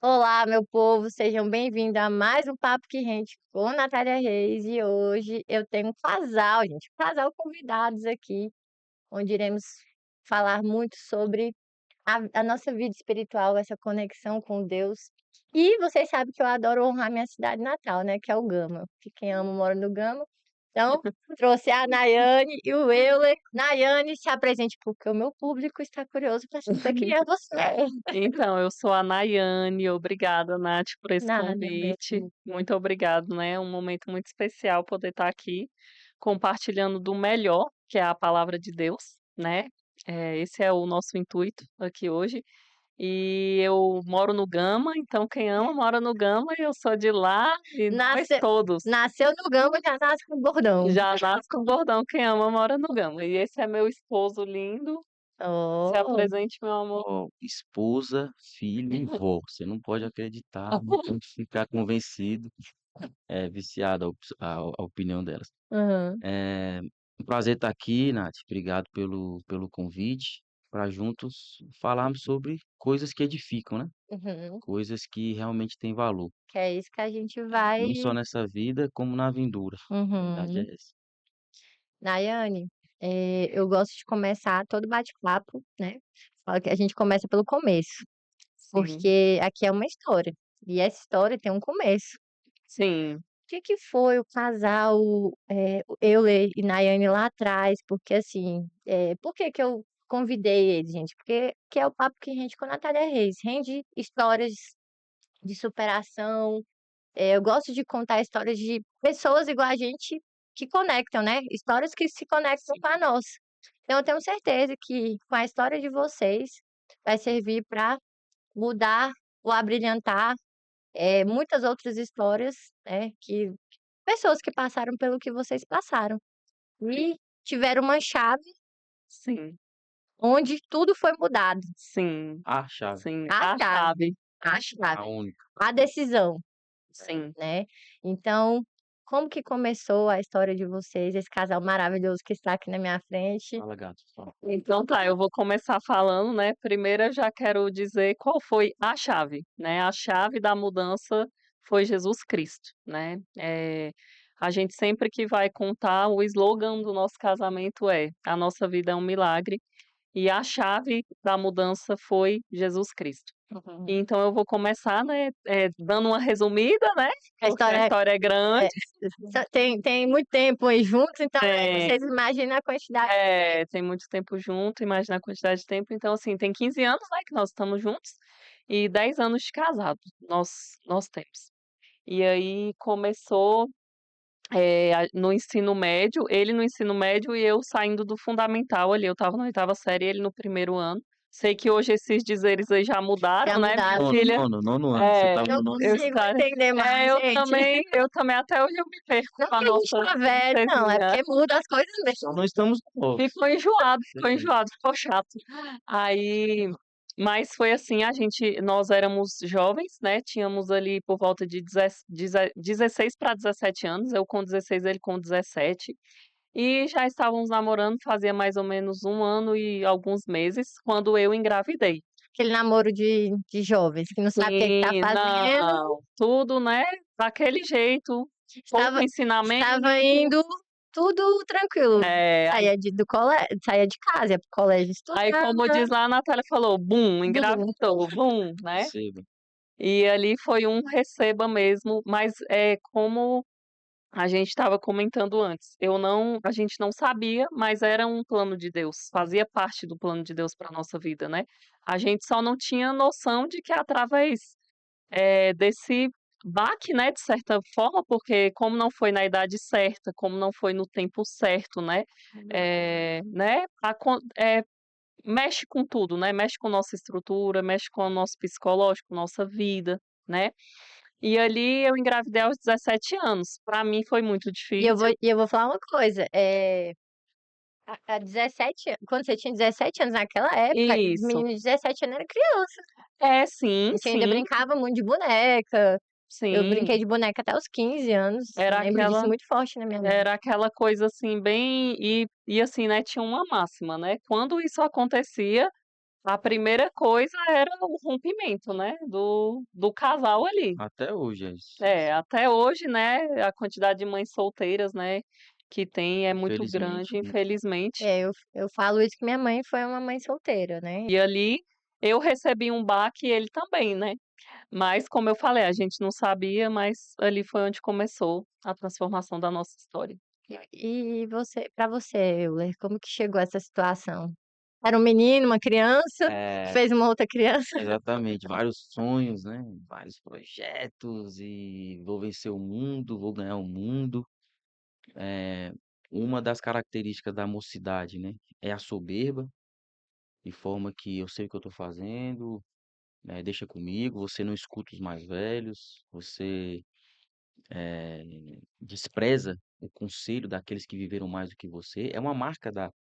Olá, meu povo, sejam bem-vindos a mais um Papo que Rende com Natália Reis. E hoje eu tenho um casal, gente, um casal convidados aqui, onde iremos falar muito sobre a nossa vida espiritual, essa conexão com Deus. E vocês sabem que eu adoro honrar minha cidade natal, né? Que é o Gama. Que quem ama mora no Gama. Então, trouxe a Nayane e o Euler. Nayane, se apresente, porque o meu público está curioso para saber quem é você. Então, eu sou a Nayane, obrigada, Nath, por esse Nada, meu convite. filho. Muito obrigado, né? É um momento muito especial poder estar aqui compartilhando do melhor, que é a palavra de Deus, né? Esse é o nosso intuito aqui hoje. E eu moro no Gama, então quem ama mora no Gama, e eu sou de lá, e nós Nasce- todos. Nasceu no Gama, já nasce com bordão. Já nasce com bordão, quem ama mora no Gama. E esse é meu esposo lindo. Se Oh, apresente, meu amor. Ó, esposa, filho e vó. Você não pode acreditar, não pode ficar convencido, viciado a opinião delas. uhum, É um prazer estar aqui, Nath. Obrigado pelo convite, para juntos falarmos sobre coisas que edificam, né? uhum. Coisas que realmente têm valor, Que é isso que a gente vai. não só nessa vida, como na vindoura. A verdade é Uhum. essa. Nayane, eu gosto de começar todo bate-papo, né? Fala que a gente começa pelo começo, Sim, porque aqui é uma história, e essa história tem um começo. sim, O que que foi o casal, o Euler e Nayane lá atrás? Porque assim, por que que eu convidei eles, gente? Porque que é o papo que rende com a Natália Reis, rende histórias de superação. Eu gosto de contar histórias de pessoas igual a gente que conectam, né? Histórias que se conectam com a nossa. Então, eu tenho certeza que com a história de vocês vai servir para mudar ou abrilhantar muitas outras histórias, né? Que pessoas que passaram pelo que vocês passaram e tiveram uma chave sim, onde tudo foi mudado. sim, A chave, sim. A A chave, chave, a a chave, única. a decisão. sim. Né? Então, como que começou a história de vocês, esse casal maravilhoso que está aqui na minha frente? Fala, gato. Fala. Então tá, eu vou começar falando, né? Primeiro eu já quero dizer qual foi a chave, né? A chave da mudança foi Jesus Cristo, né? A gente sempre que vai contar, o slogan do nosso casamento é: a nossa vida é um milagre, e a chave da mudança foi Jesus Cristo. Uhum. Então eu vou começar, né, dando uma resumida, né? A Porque a história história é grande. é, tem muito tempo aí juntos, então Tem, vocês imaginam a quantidade. tem muito tempo junto, imagina a quantidade de tempo. Então, assim, tem 15 anos, né, que nós estamos juntos, e 10 anos de casado, nós temos. E aí começou no ensino médio, ele no ensino médio e eu saindo do fundamental ali. Eu estava na oitava série, ele no primeiro ano. Sei que hoje esses dizeres aí já Já mudaram, né, minha mudaram. filha? Nono ano. Você É, estava Não no nono eu ano. consigo estarei. entender mais, gente. Eu também, até hoje eu me perco Não com a porque a gente nossa tá velho, não, é princesinha. porque muda as coisas Só mesmo. não estamos novos. Ficou enjoado, Aí, mas foi assim, nós éramos jovens, né? Tínhamos ali por volta de 16 para 17 anos, eu com 16, ele com 17. E já estávamos namorando fazia mais ou menos um ano e alguns meses, quando eu engravidei. Aquele namoro de jovens que não sabe o que que tá Sim, fazendo. não, tudo, né? Daquele jeito, pouco Estava, estava ensinamento. indo tudo tranquilo. É, Do colégio, saía de casa, ia pro colégio aí, estudar. como diz lá, a Natália falou, bum, Bum. engravidou, bum, né? Receba. E ali foi um receba mesmo, mas como a gente estava comentando antes, a gente não sabia, mas era um plano de Deus, fazia parte do plano de Deus para nossa vida, né? A gente só não tinha noção de que através desse baque, né, de certa forma, porque como não foi na idade certa, como não foi no tempo certo, né, né, mexe com tudo, né? Mexe com nossa estrutura, mexe com o nosso psicológico, nossa vida, né? E ali eu engravidei aos 17 anos. Para mim foi muito difícil. E eu vou falar uma coisa, a 17 anos, quando você tinha 17 anos naquela época, os Isso. meninos de 17 anos eram criança. É, A sim, gente ainda sim. brincava muito de boneca, Eu brinquei Sim, de boneca até os 15 anos, eu era lembro disso aquela muito forte na minha mente. era aquela coisa, assim, bem e assim, né, tinha uma máxima, né, quando isso acontecia, a primeira coisa era o rompimento, né, do casal ali. Até hoje é isso. É, até hoje, né, a quantidade de mães solteiras, né, que tem é muito Infelizmente, grande, muito. infelizmente. Eu falo isso que minha mãe foi uma mãe solteira, né. E ali eu recebi um baque e ele também, né. Mas como eu falei, a gente não sabia, mas ali foi onde começou a transformação da nossa história. E você pra você, Euler, como que chegou a essa situação? Era um menino, uma criança, que É, fez uma outra criança? exatamente, vários sonhos, né, vários projetos e vou vencer o mundo, vou ganhar o mundo. Eh, uma das características da mocidade, né, é a soberba, de forma que eu sei o que eu estou fazendo, deixa comigo, você não escuta os mais velhos, você, despreza o conselho daqueles que viveram mais do que você, é uma marca da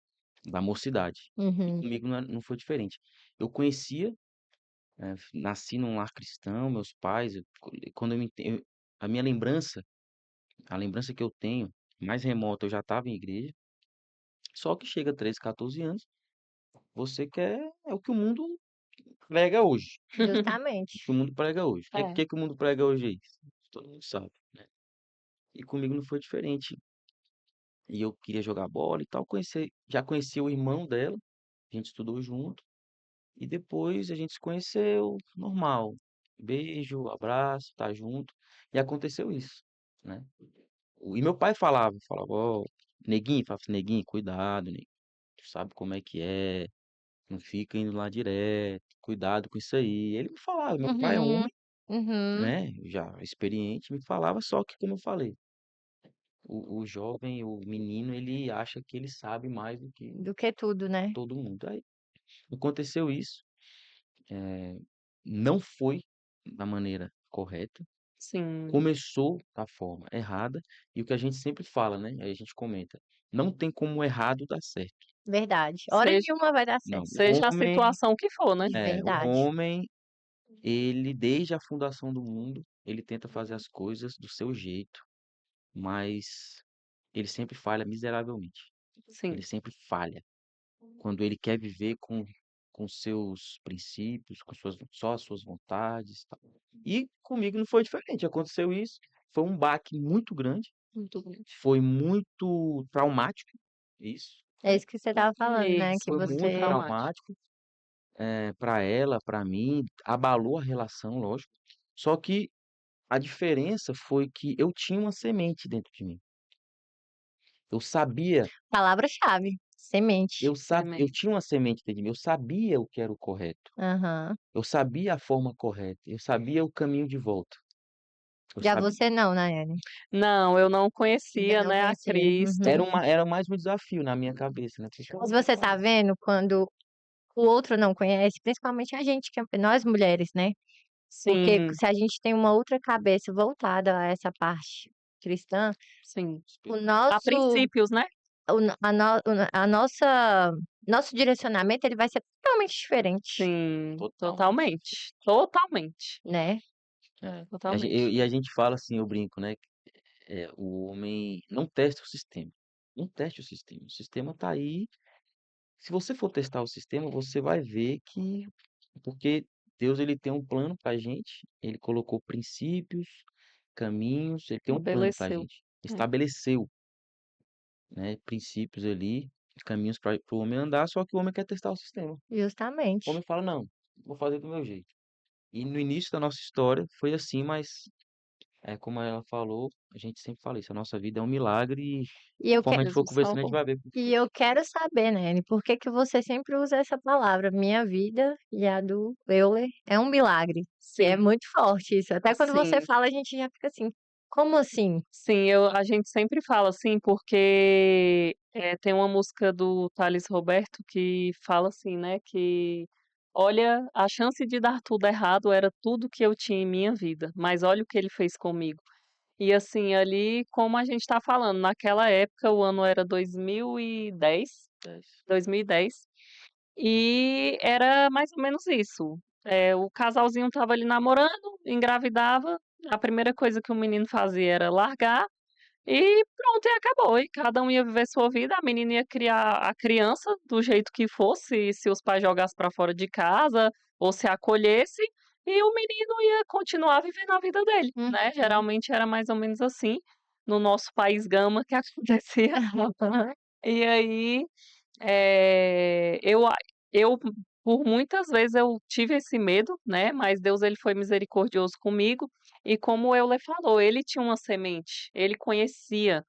mocidade. E Uhum. comigo não foi diferente. Eu conhecia, nasci num lar cristão, meus pais, quando eu me enten eu a minha lembrança, a lembrança que eu tenho mais remota, eu já estava em igreja, só que chega a 13, 14 anos, você quer é o que o mundo prega hoje, o Justamente. que o mundo prega hoje. O que É, que o mundo prega hoje é isso? Todo mundo sabe, né. E comigo não foi diferente. E eu queria jogar bola e tal, já conhecia o irmão dela, a gente estudou junto, e depois a gente se conheceu normal, beijo, abraço, tá junto, e aconteceu isso, né. E meu pai falava: "Ó, neguinho", falava assim: "Neguinho, cuidado, neguinho, tu sabe como é, não fica indo lá direto, cuidado com isso aí". Ele me falava, meu pai é Uhum. homem, Uhum. né, já experiente, me falava, só que como eu falei, o jovem, o menino, ele acha que ele sabe mais do que Do que tudo, né. todo mundo. Aí aconteceu isso, não foi da maneira correta, sim. começou da forma errada, e o que a gente sempre fala, né, aí a gente comenta, não tem como o errado dar certo. Verdade. Hora Seja nenhuma vai dar Não, certo. o seja a homem situação que for, né. o Verdade. homem, ele desde a fundação do mundo, ele tenta fazer as coisas do seu jeito, mas ele sempre falha miseravelmente. Ele Sim. sempre falha. Quando ele quer viver com seus princípios, com suas só as suas vontades, tal. E comigo não foi diferente, aconteceu isso, foi um baque muito grande, Muito grande. foi muito traumático isso, É isso que você estava falando, né, que Isso, foi muito muito você traumático. traumático, pra ela, pra mim, abalou a relação, lógico, só que a diferença foi que eu tinha uma semente dentro de mim. Eu sabia palavra-chave, semente. eu Semente. tinha uma semente dentro de mim, eu sabia o que era o correto. Aham. Eu sabia a forma correta, eu sabia o caminho de volta. Eu Já sabia. você não, Nayane, Não, eu não ainda conhecia, não né, a conhecia. Cristo. Uhum. Era mais um desafio na minha cabeça, né, porque Mas você tá vendo quando o outro não conhece, principalmente a gente que nós mulheres, né, porque Sim, se a gente tem uma outra cabeça voltada a essa parte cristã, sim. o A nosso princípios, né. o no a nossa nosso direcionamento ele vai ser totalmente diferente, Sim, totalmente. totalmente, totalmente, né. É. totalmente. E a gente fala assim, eu brinco, né, o homem não testa o sistema, não teste o sistema tá aí, se você for testar o sistema, você vai ver que porque Deus ele tem um plano pra gente, ele colocou princípios, caminhos, ele tem um plano pra Estabeleceu. gente, É, estabeleceu, né, princípios ali, caminhos para o homem andar, só que o homem quer testar o sistema. O Justamente. homem fala: "Não, vou fazer do meu jeito". E no início da nossa história foi assim, mas, como ela falou, a gente sempre fala isso, a nossa vida é um milagre e E eu conforme a quero gente for Jesus conversando, a gente salvou. vai ver e eu quero saber, né, por que que você sempre usa essa palavra, minha vida e a do Euler é um milagre, que é Sim, muito forte isso, até quando você sim, fala a gente já fica assim: "Como assim?". sim, a gente sempre fala assim, porque, tem uma música do Thales Roberto que fala assim, né, que: "Olha, a chance de dar tudo errado era tudo que eu tinha em minha vida, mas olha o que ele fez comigo". E assim, ali, como a gente está falando, naquela época, o ano era 2010, 2010, e era mais ou menos isso. O casalzinho estava ali namorando, engravidava a primeira coisa que o menino fazia era largar e pronto, e acabou. E cada um ia viver sua vida, a menina ia criar a criança do jeito que fosse, se os pais jogassem para fora de casa ou se acolhesse, e o menino ia continuar vivendo a vida dele, né? Uhum. Geralmente era mais ou menos assim, no nosso país gama que acontecia. E aí, eu por muitas vezes eu tive esse medo, né, mas Deus ele foi misericordioso comigo, e como o Euler falou, ele tinha uma semente, ele conhecia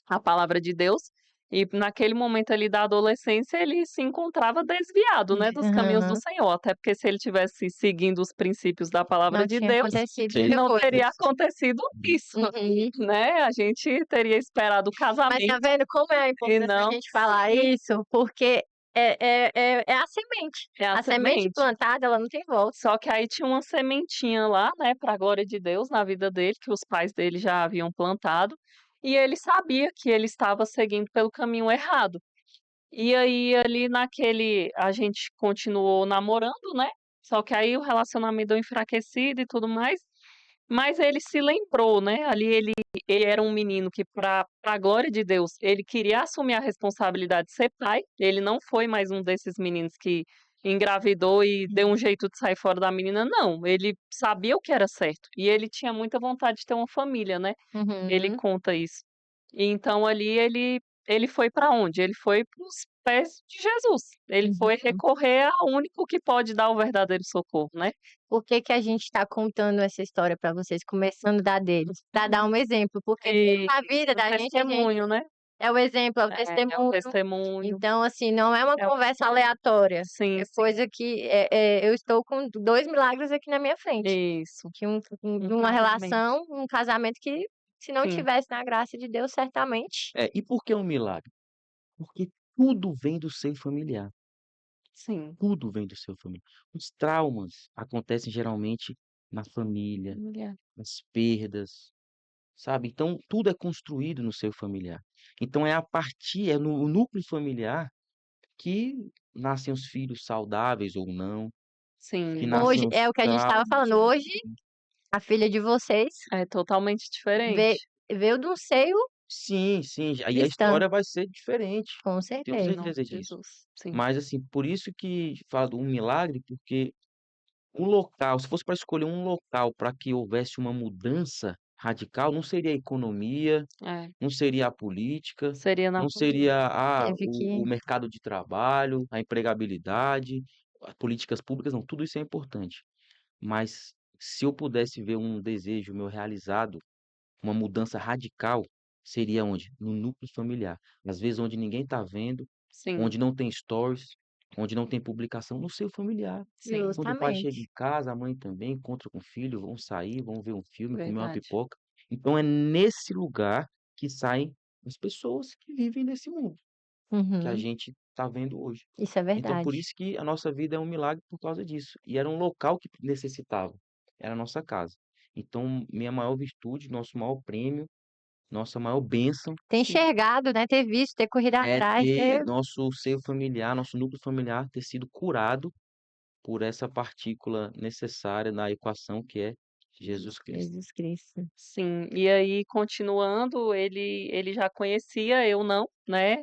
a palavra de Deus, e naquele momento ali da adolescência ele se encontrava desviado, né, dos caminhos do Aham. Senhor, até porque se ele tivesse seguindo os princípios da palavra Não de tinha Deus, acontecido Que muita não coisa. teria acontecido isso, Uhum. né, a gente teria esperado o Mas tá casamento vendo como é e importante a não gente falar isso? Porque é a semente. é a A semente semente. plantada, ela não tem volta. Só que aí tinha uma sementinha lá, né, para a glória de Deus na vida dele, que os pais dele já haviam plantado, e ele sabia que ele estava seguindo pelo caminho errado. E aí ali naquele a gente continuou namorando, né, só que aí o relacionamento deu enfraquecido e tudo mais, mas ele se lembrou, né, ali ele era um menino que pra glória de Deus, ele queria assumir a responsabilidade de ser pai, ele não foi mais um desses meninos que engravidou e deu um jeito de sair fora da menina, não, ele sabia o que era certo, e ele tinha muita vontade de ter uma família, né, ele Uhum, conta isso. E então ali ele foi para onde? Ele foi para os pés de Jesus, ele foi uhum. recorrer ao único que pode dar o verdadeiro socorro, né. Por que que a gente está contando essa história para vocês, começando da deles? Para dar um exemplo, porque tudo E na vida o da gente, a gente testemunho, né. é o exemplo, é o É o testemunho. testemunho, Então, assim, não é uma é o conversa aleatória, sim, é sim. coisa que, eu estou com 2 milagres aqui na minha frente, Isso, que um de uma casamento. relação, um casamento que se não Sim, tivesse na graça de Deus, certamente. e por que é um milagre? Porque tudo vem do seio familiar, sim. tudo vem do seio familiar. Os traumas acontecem geralmente na família, Mulher. nas perdas, sabe, então tudo é construído no seio familiar. Então é no núcleo familiar que nascem os filhos saudáveis ou não, que Sim, nascem Hoje os é o que a gente estava traumas. falando, hoje a filha de vocês é totalmente vê diferente. veio do seio Sim, sim, aí a cristã, história vai ser diferente, com tenho Em certeza. nome certeza de disso. Jesus. Sim, Mas, assim, por isso que falo um milagre, porque um local se fosse para escolher um local para que houvesse uma mudança radical, não seria a economia, é. não seria a política, Seria na não família. seria, Teve o que mercado de trabalho, a empregabilidade, as políticas públicas, não, tudo isso é importante. Mas se eu pudesse ver um desejo meu realizado, uma mudança radical, seria onde? No núcleo familiar. Às vezes onde ninguém está vendo, Sim, onde não tem stories, onde não tem publicação, no seio familiar. sim, Quando o pai chega justamente, em casa, a mãe também encontra com o filho, vão sair, vão ver um filme, comer uma verdade. pipoca. Então é nesse lugar que saem as pessoas que vivem nesse mundo que a uhum, gente está vendo hoje. isso é Então por verdade. isso que a nossa vida é um milagre por causa disso. E era um local que necessitava, era a nossa casa. Então minha maior virtude, nosso maior prêmio, nossa maior bênção Ter enxergado, né, ter visto, ter corrido é atrás, ter ter nosso seio familiar, nosso núcleo familiar ter sido curado por essa partícula necessária na equação que é Jesus Cristo. Jesus Cristo. Sim, e aí continuando, ele já conhecia, eu não, né,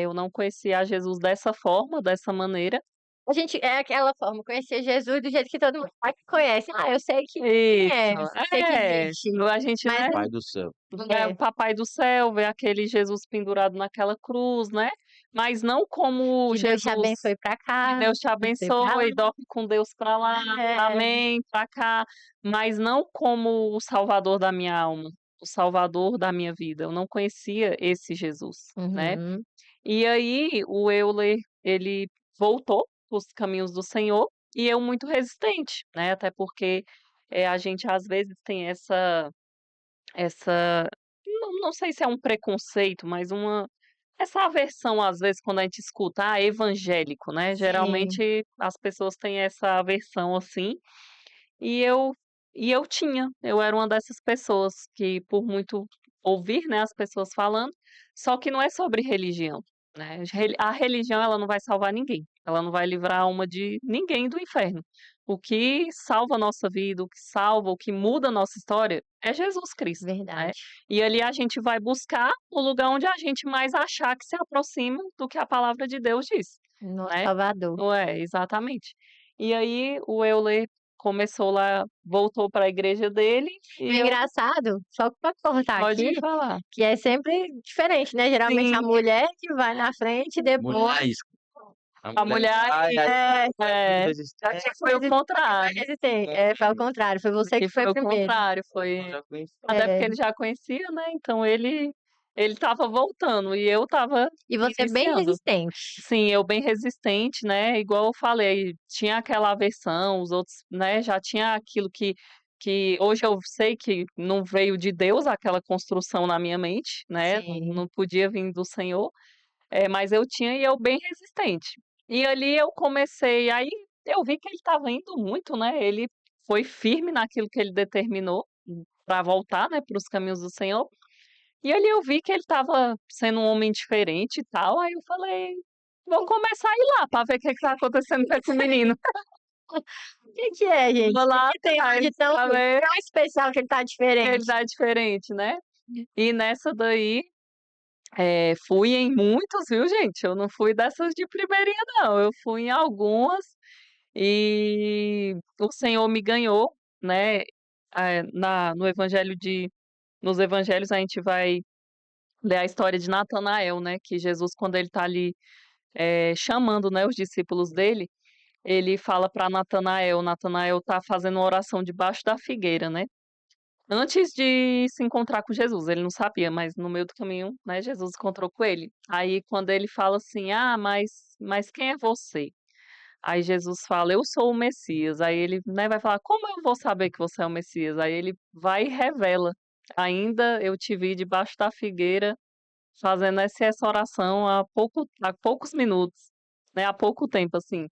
eu não conhecia a Jesus dessa forma, dessa maneira. A gente é aquela forma, conhecer Jesus do jeito que todo mundo fala que conhece. "Ah, eu sei que quem Isso, é, sei que é, existe", a gente, mas né, Pai do céu. é o é, papai do céu, vê aquele Jesus pendurado naquela cruz, né, mas não como que Deus te Jesus, abençoe pra que cá, Deus te não sei pra lá. abençoe, dorme com Deus pra lá, É, amém, pra cá, mas não como o salvador da minha alma, o salvador da minha vida, eu não conhecia esse Jesus, né. uhum. E aí o Euler, ele voltou para os caminhos do Senhor, e eu muito resistente, né, até porque, a gente às vezes tem essa não sei se é um preconceito, mas essa aversão às vezes quando a gente escuta: "Ah, evangélico", né, Sim, geralmente as pessoas têm essa aversão, assim, e eu era uma dessas pessoas que por muito ouvir, né, as pessoas falando, só que não é sobre religião, né, a religião ela não vai salvar ninguém, ela não vai livrar a alma de ninguém do inferno, o que salva a nossa vida, o que salva, o que muda a nossa história é Jesus Cristo, né. Verdade. E ali a gente vai buscar o lugar onde a gente mais achar que se aproxima do que a palavra de Deus diz, Nosso né. Salvador. Não é, exatamente. E aí o Euler começou lá, voltou para a igreja dele É e eu engraçado, só pra cortar aqui, pode falar. que é sempre diferente, né, geralmente a Sim, mulher que vai na frente e Mulher depois raiz. A a mulher mulher sai, aí é, muito é, resistente. foi o contrário, foi ao contrário, foi você aqui que foi foi o primeiro. contrário, Eu foi já conheci. até porque É, ele já conhecia, né, então ele estava voltando e eu estava e você é bem iniciando. resistente. Sim, eu bem resistente, né, igual eu falei, tinha aquela aversão, os outros, né, já tinha aquilo que hoje eu sei que não veio de Deus aquela construção na minha mente, né, Sim. não podia vir do Senhor, mas eu tinha e eu bem resistente. E ali eu comecei aí eu vi que ele estava indo muito, né, ele foi firme naquilo que ele determinou, para voltar, né, para os caminhos do Senhor, e ali eu vi que ele estava sendo um homem diferente e tal, aí eu falei: "Vou começar a ir lá para ver o que que tá acontecendo com esse menino". O que que é, gente? Vou O que lá que tem lá atrás de tão pra ver especial que ele tá que ele diferente? tá diferente, né. E nessa daí, fui em muitos, viu gente, eu não fui dessas de primeirinha não, eu fui em algumas, e o Senhor me ganhou, né, na no evangelho de nos evangelhos a gente vai ler a história de Natanael, né, que Jesus quando ele tá ali, chamando, né, os discípulos dele, ele fala para Natanael, Natanael tá fazendo uma oração debaixo da figueira, né, antes de se encontrar com Jesus, ele não sabia, mas no meio do caminho, né, Jesus encontrou com ele. Aí quando ele fala assim: "Ah, mas quem é você?" Aí Jesus fala: "Eu sou o Messias". Aí ele, né, vai falar: "Como eu vou saber que você é o Messias?" Aí ele vai e revela: "Ainda eu te vi debaixo da figueira fazendo essa oração há poucos minutos", né, há pouco tempo, assim.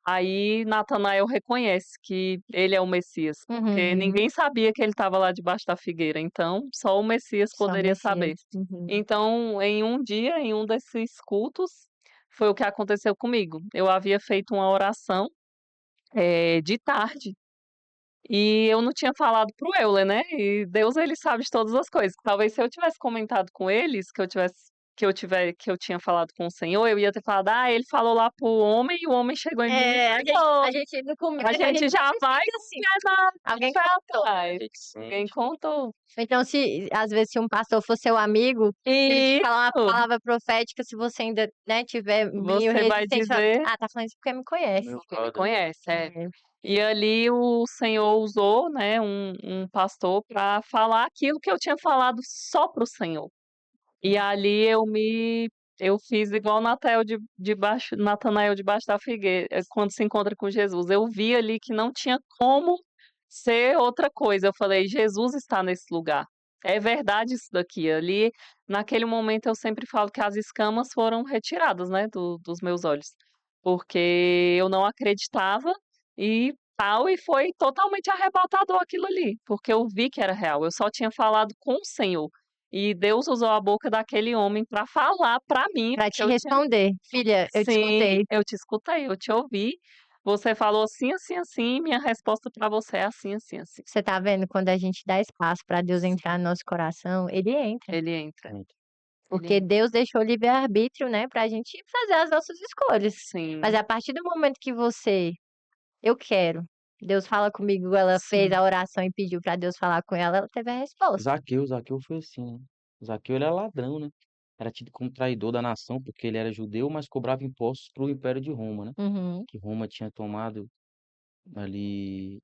Aí Natanael reconhece que ele é o Messias, porque Uhum. ninguém sabia que ele estava lá debaixo da figueira, então só o Messias Só poderia Messias. saber. Uhum. Então, em um dia, em um desses cultos, foi o que aconteceu comigo. Eu havia feito uma oração, de tarde, e eu não tinha falado para o Euler, né, e Deus ele sabe de todas as coisas. Talvez se eu tivesse comentado com eles que eu tinha falado com o Senhor, eu ia ter falado: "Ah, ele falou lá para o homem e o homem chegou em mim e me É, a contou". gente no começo A a gente gente já sempre vai fica com o assim, pé na alguém pé contou. atrás. Ele Alguém sente. contou. Então se às vezes se um pastor for seu amigo, se ele te falar uma Isso, palavra profética, se você ainda, né, tiver meio você vai resistente, fala: dizer "Ah, tá falando isso porque me O conhece". meu que me brother. conhece, é. É. E ali o Senhor usou, né, um pastor para falar aquilo que eu tinha falado só para o Senhor. E ali eu fiz igual Natanael debaixo da figueira, quando se encontra com Jesus. Eu vi ali que não tinha como ser outra coisa. Eu falei: "Jesus está nesse lugar. É verdade isso daqui". Ali, naquele momento, eu sempre falo que as escamas foram retiradas, né, dos meus olhos, porque eu não acreditava e tal, e foi totalmente arrebatador aquilo ali, porque eu vi que era real. Eu só tinha falado com o Senhor. E Deus usou a boca daquele homem para falar para mim, Pra porque te eu tinha responder: "Filha, eu te sim, escutei". eu te escutei, eu te ouvi, você falou assim, assim, assim, minha resposta para você é assim, assim, assim. Você tá vendo quando a gente dá espaço pra Deus entrar Sim, no nosso coração, ele entra. ele entra, Sente. ele Porque entra. Deus deixou livre-arbítrio, né, pra gente fazer as nossas escolhas. Mas Sim, a partir do momento que você: "Eu quero", Deus fala comigo, ela fez sim. a oração e pediu pra Deus falar com ela, ela teve a resposta. Zaqueu foi assim, né. Zaqueu ele era ladrão, né. Era tido como traidor da nação, porque ele era judeu, mas cobrava impostos para o Império de Roma, né. Uhum. Que Roma tinha tomado ali,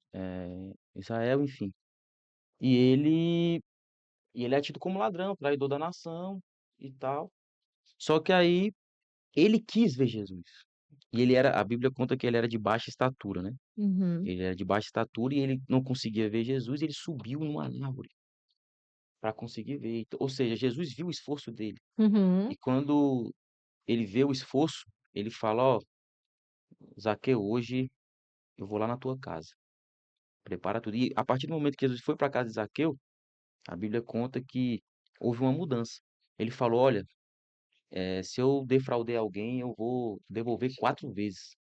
Israel, enfim. E ele e ele é tido como ladrão, traidor da nação e tal. Só que aí ele quis ver Jesus. E ele era a Bíblia conta que ele era de baixa estatura, né. Uhum. Ele era de baixa estatura e ele não conseguia ver Jesus, ele subiu numa árvore para conseguir ver. Ou seja, Jesus viu o esforço dele. Uhum. E quando ele vê o esforço, ele fala: "Ó, Zaqueu, hoje eu vou lá na tua casa, prepara tudo". E a partir do momento que Jesus foi para casa de Zaqueu, a Bíblia conta que houve uma mudança. Ele falou: "Olha, se eu defraudei alguém, eu vou devolver 4 vezes".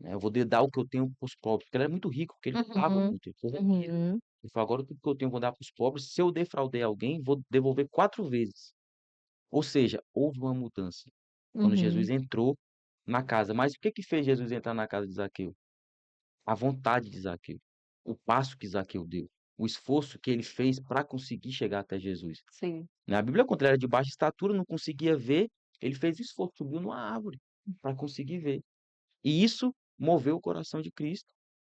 né? Eu vou dar o que eu tenho para os pobres, porque ele era muito rico, porque ele dava Uhum. muito, ele corrompia. Uhum. Ele falou: agora tudo que eu tenho eu vou dar para os pobres. Se eu defraudei alguém, vou devolver 4 vezes. Ou seja, houve uma mudança quando Jesus Uhum. entrou na casa. Mas o que que fez Jesus entrar na casa de Zaqueu? A vontade de Zaqueu, o passo que Zaqueu deu, o esforço que ele fez para conseguir chegar até Jesus. Sim. Na Bíblia conta, ele era de baixa estatura, não conseguia ver, ele fez o esforço, subiu numa árvore para conseguir ver. E isso moveu o coração de Cristo.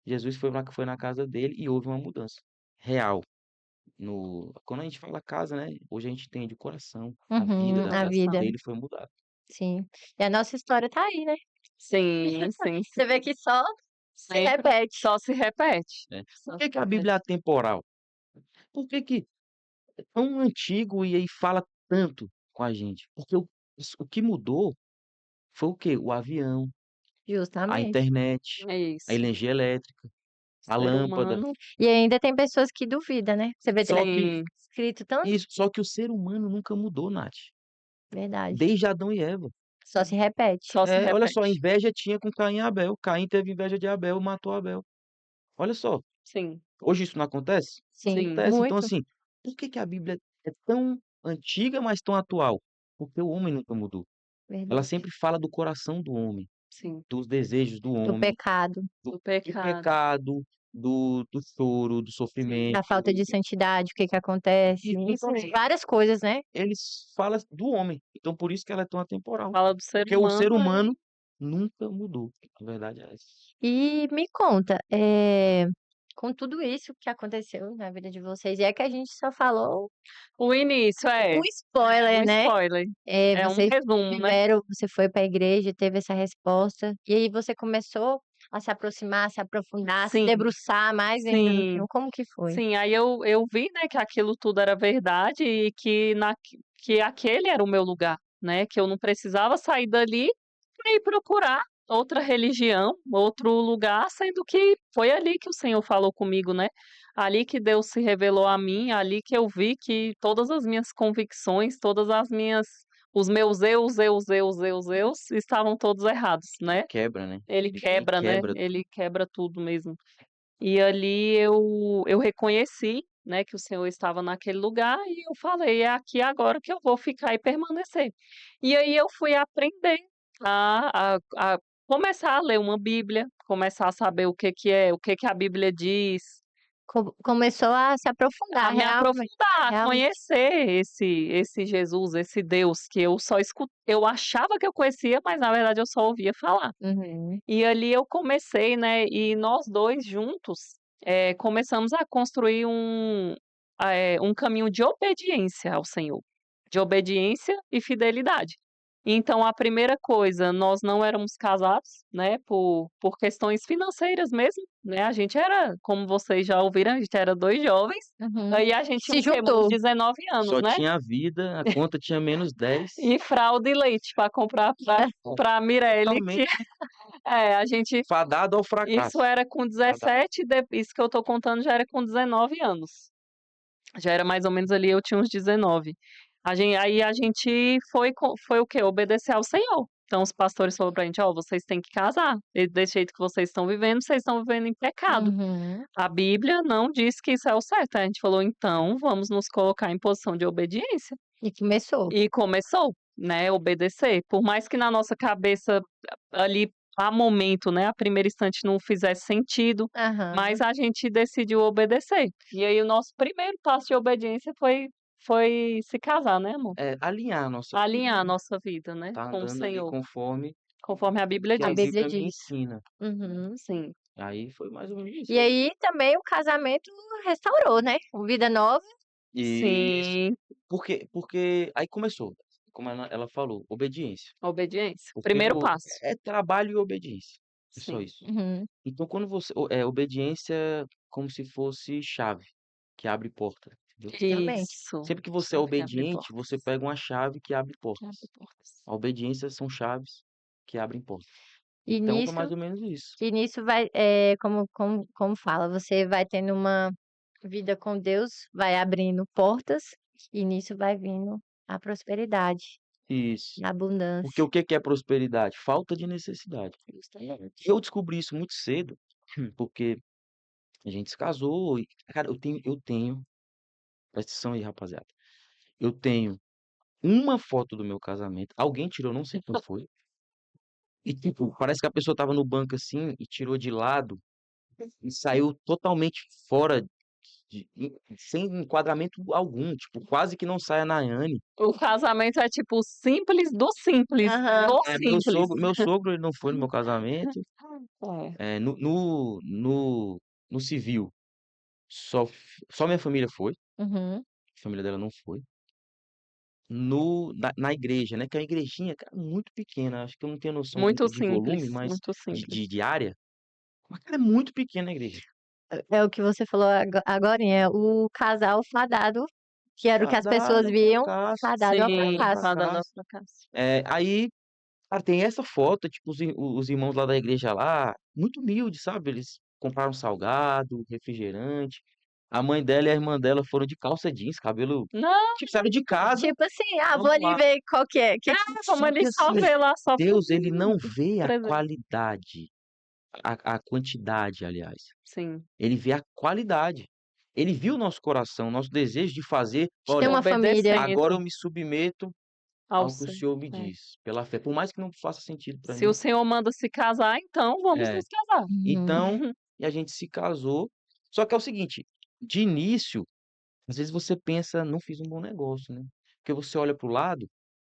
Jesus foi na casa dele e houve uma mudança real. Quando a gente fala casa, né? Hoje a gente entende o coração, a vida Uhum. da A pessoa vida, Coração. dele foi mudada. sim. E a nossa história tá aí, né? Sim, sim, Você sim. vê que só se Sempre repete. só se repete. Né? Por Só que se que a repete. Bíblia é atemporal? Por que que é tão antigo e aí fala tanto com a gente? Porque o que mudou foi o quê? O avião, a Justamente. internet, É a isso. energia elétrica, a Ser lâmpada. humano, E ainda tem pessoas que duvidam, né? Você vê, é Só que sim, escrito tanto. só que o ser humano nunca mudou, Nath. Verdade. Desde Adão e Eva. Só se repete. só se É, olha só, a repete. inveja tinha com Caim e Abel. Caim teve inveja de Abel e matou Abel. Olha só, Sim, hoje isso não acontece? Sim, sim, Acontece. Então, muito. assim, por que que a Bíblia é tão antiga, mas tão atual? Porque o homem nunca mudou. Ela Verdade. sempre fala do coração do homem, sim. dos desejos do Do homem, pecado, do, Do do pecado. pecado, do choro, do Sim, da sofrimento. falta de santidade, o que que acontece. Então, Enfim, assim, várias coisas, né? eles falam do homem. Então, por isso que ela é tão atemporal. fala do ser Porque o ser humano humano nunca mudou. A verdade é essa. E me conta, com tudo isso que aconteceu na vida de vocês, e é que a gente só falou o início um um spoiler, né? spoiler, é um Vocês resumo, né. tiveram, você foi para a igreja, teve essa resposta, e aí você começou a se aproximar, se aprofundar, se Sim, debruçar mais ainda no sim, Senhor. Como que foi? sim, aí eu vi, né, que aquilo tudo era verdade e que aquele era o meu lugar, né, que eu não precisava sair dali pra ir procurar outra religião, outro lugar, sendo que foi ali que o Senhor falou comigo, né, ali que Deus se revelou a mim, ali que eu vi que todas as minhas convicções, todas as minhas os meus eus estavam todos errados, né. Quebra, né? Ele Ele quebra, né, quebra tudo. ele quebra tudo mesmo. E ali eu reconheci, né, que o Senhor estava naquele lugar e eu falei: "É aqui agora que eu vou ficar e permanecer". E aí eu fui aprender a começar a ler uma Bíblia, começar a saber o que que a Bíblia diz, Começou a se aprofundar, a me realmente, aprofundar, a realmente. conhecer esse Jesus, esse Deus que eu achava que eu conhecia, mas na verdade eu só ouvia falar. Uhum. E ali eu comecei, né, e nós 2 juntos, começamos a construir um caminho de obediência ao Senhor, de obediência e fidelidade. Então a primeira coisa, nós não éramos casados, né, por questões financeiras mesmo, né, a gente era, como vocês já ouviram, a gente era 2 jovens, Uhum. aí a gente tinha Se o quê? Uns juntou. 19 anos, Só né, tinha a vida, a conta tinha menos 10. e fralda e leite para comprar pra Mirelle que Totalmente a gente. fadado ao Isso fracasso. era com Fadado. 17, isso que eu tô contando já era com 19 anos. Já era mais ou menos ali, eu tinha uns 19. Aí a gente foi o quê? Obedecer ao Senhor. Então os pastores falaram pra gente: "Ó, vocês têm que casar, e desse jeito que vocês estão vivendo em pecado. Uhum. A Bíblia não diz que isso é o certo". Aí a gente falou: "Então vamos nos colocar em posição de obediência". E começou. E começou, né, obedecer. Por mais que na nossa cabeça, ali, a momento, né, a primeiro instante não fizesse sentido, mas Aham. a gente decidiu obedecer. E aí o nosso primeiro passo de obediência foi se casar, né, amor? É, alinhar a nossa vida, Alinhar a né? nossa vida, né, Tá com o andando ali Senhor, conforme conforme a o Bíblia que A a diz. Bíblia Bíblia me diz. ensina. Uhum. Sim, Aí foi mais ou menos isso. E aí também o casamento restaurou, né? O Vida Nova. Isso. sim, Porque aí começou, como ela falou, obediência. obediência. Porque Primeiro no passo. é trabalho e obediência. É só Sim. isso. Uhum. Então quando obediência como se fosse chave, que abre porta, entendeu? Justamente. Isso. Sempre que você é Chave que abre obediente, você portas. pega uma chave que abre Que abre portas. portas. A obediência são chaves que abrem portas. E Então foi nisso, mais ou menos isso. e nisso vai, como fala, você vai tendo uma vida com Deus, vai abrindo portas, e nisso vai vindo a prosperidade. Isso. na Porque abundância. o que que é prosperidade? Falta de necessidade. Justamente. E eu descobri isso muito cedo, porque a gente se casou e, cara, presta atenção aí, rapaziada. Eu tenho uma foto do meu casamento, alguém tirou, não sei quem foi, e tipo, parece que a pessoa estava no banco assim e tirou de lado e saiu totalmente fora sem enquadramento algum, tipo, quase que não sai a Nayane. O casamento é tipo simples do simples, Aham. do É, simples. meu sogro ele não foi no meu casamento, É, no civil, só minha família foi, Uhum. a família dela não foi. Na igreja, né, que é uma igrejinha, cara, muito pequena, acho que eu não tenho noção muito de simples, volume, mas muito simples. de área, mas, cara, é muito pequena a igreja. É o que você falou agorinha, o casal fadado, que era o que as pessoas Fadado ao viam, fracasso, fadado ao Sim, fadado ao fracasso. fadando ao fracasso. fracasso. Aí, cara, tem essa foto, tipo, os irmãos lá da igreja lá, muito humildes, sabe, eles compraram salgado, refrigerante, a mãe dela e a irmã dela foram de calça jeans, cabelo Não, tipo, saíram de casa, Tipo assim, vou vamos ali lá. ver qual que é. vamos Só ali que só assim, ver lá, só Deus ele não o vê a presente. qualidade, a quantidade, aliás. Sim, Ele vê a qualidade. Ele viu o nosso coração, nosso desejo de fazer: De ter "Olha, uma família. agora obedecendo eu me submeto ao ao que o Senhor. Senhor me É. diz, pela fé", por mais que não faça sentido para Se o mim. Senhor manda se casar, então vamos É. nos casar. Uhum. Então, e a gente se casou. Só que é o seguinte, de início, às vezes você pensa: "Não fiz um bom negócio", né. Porque você olha para o lado,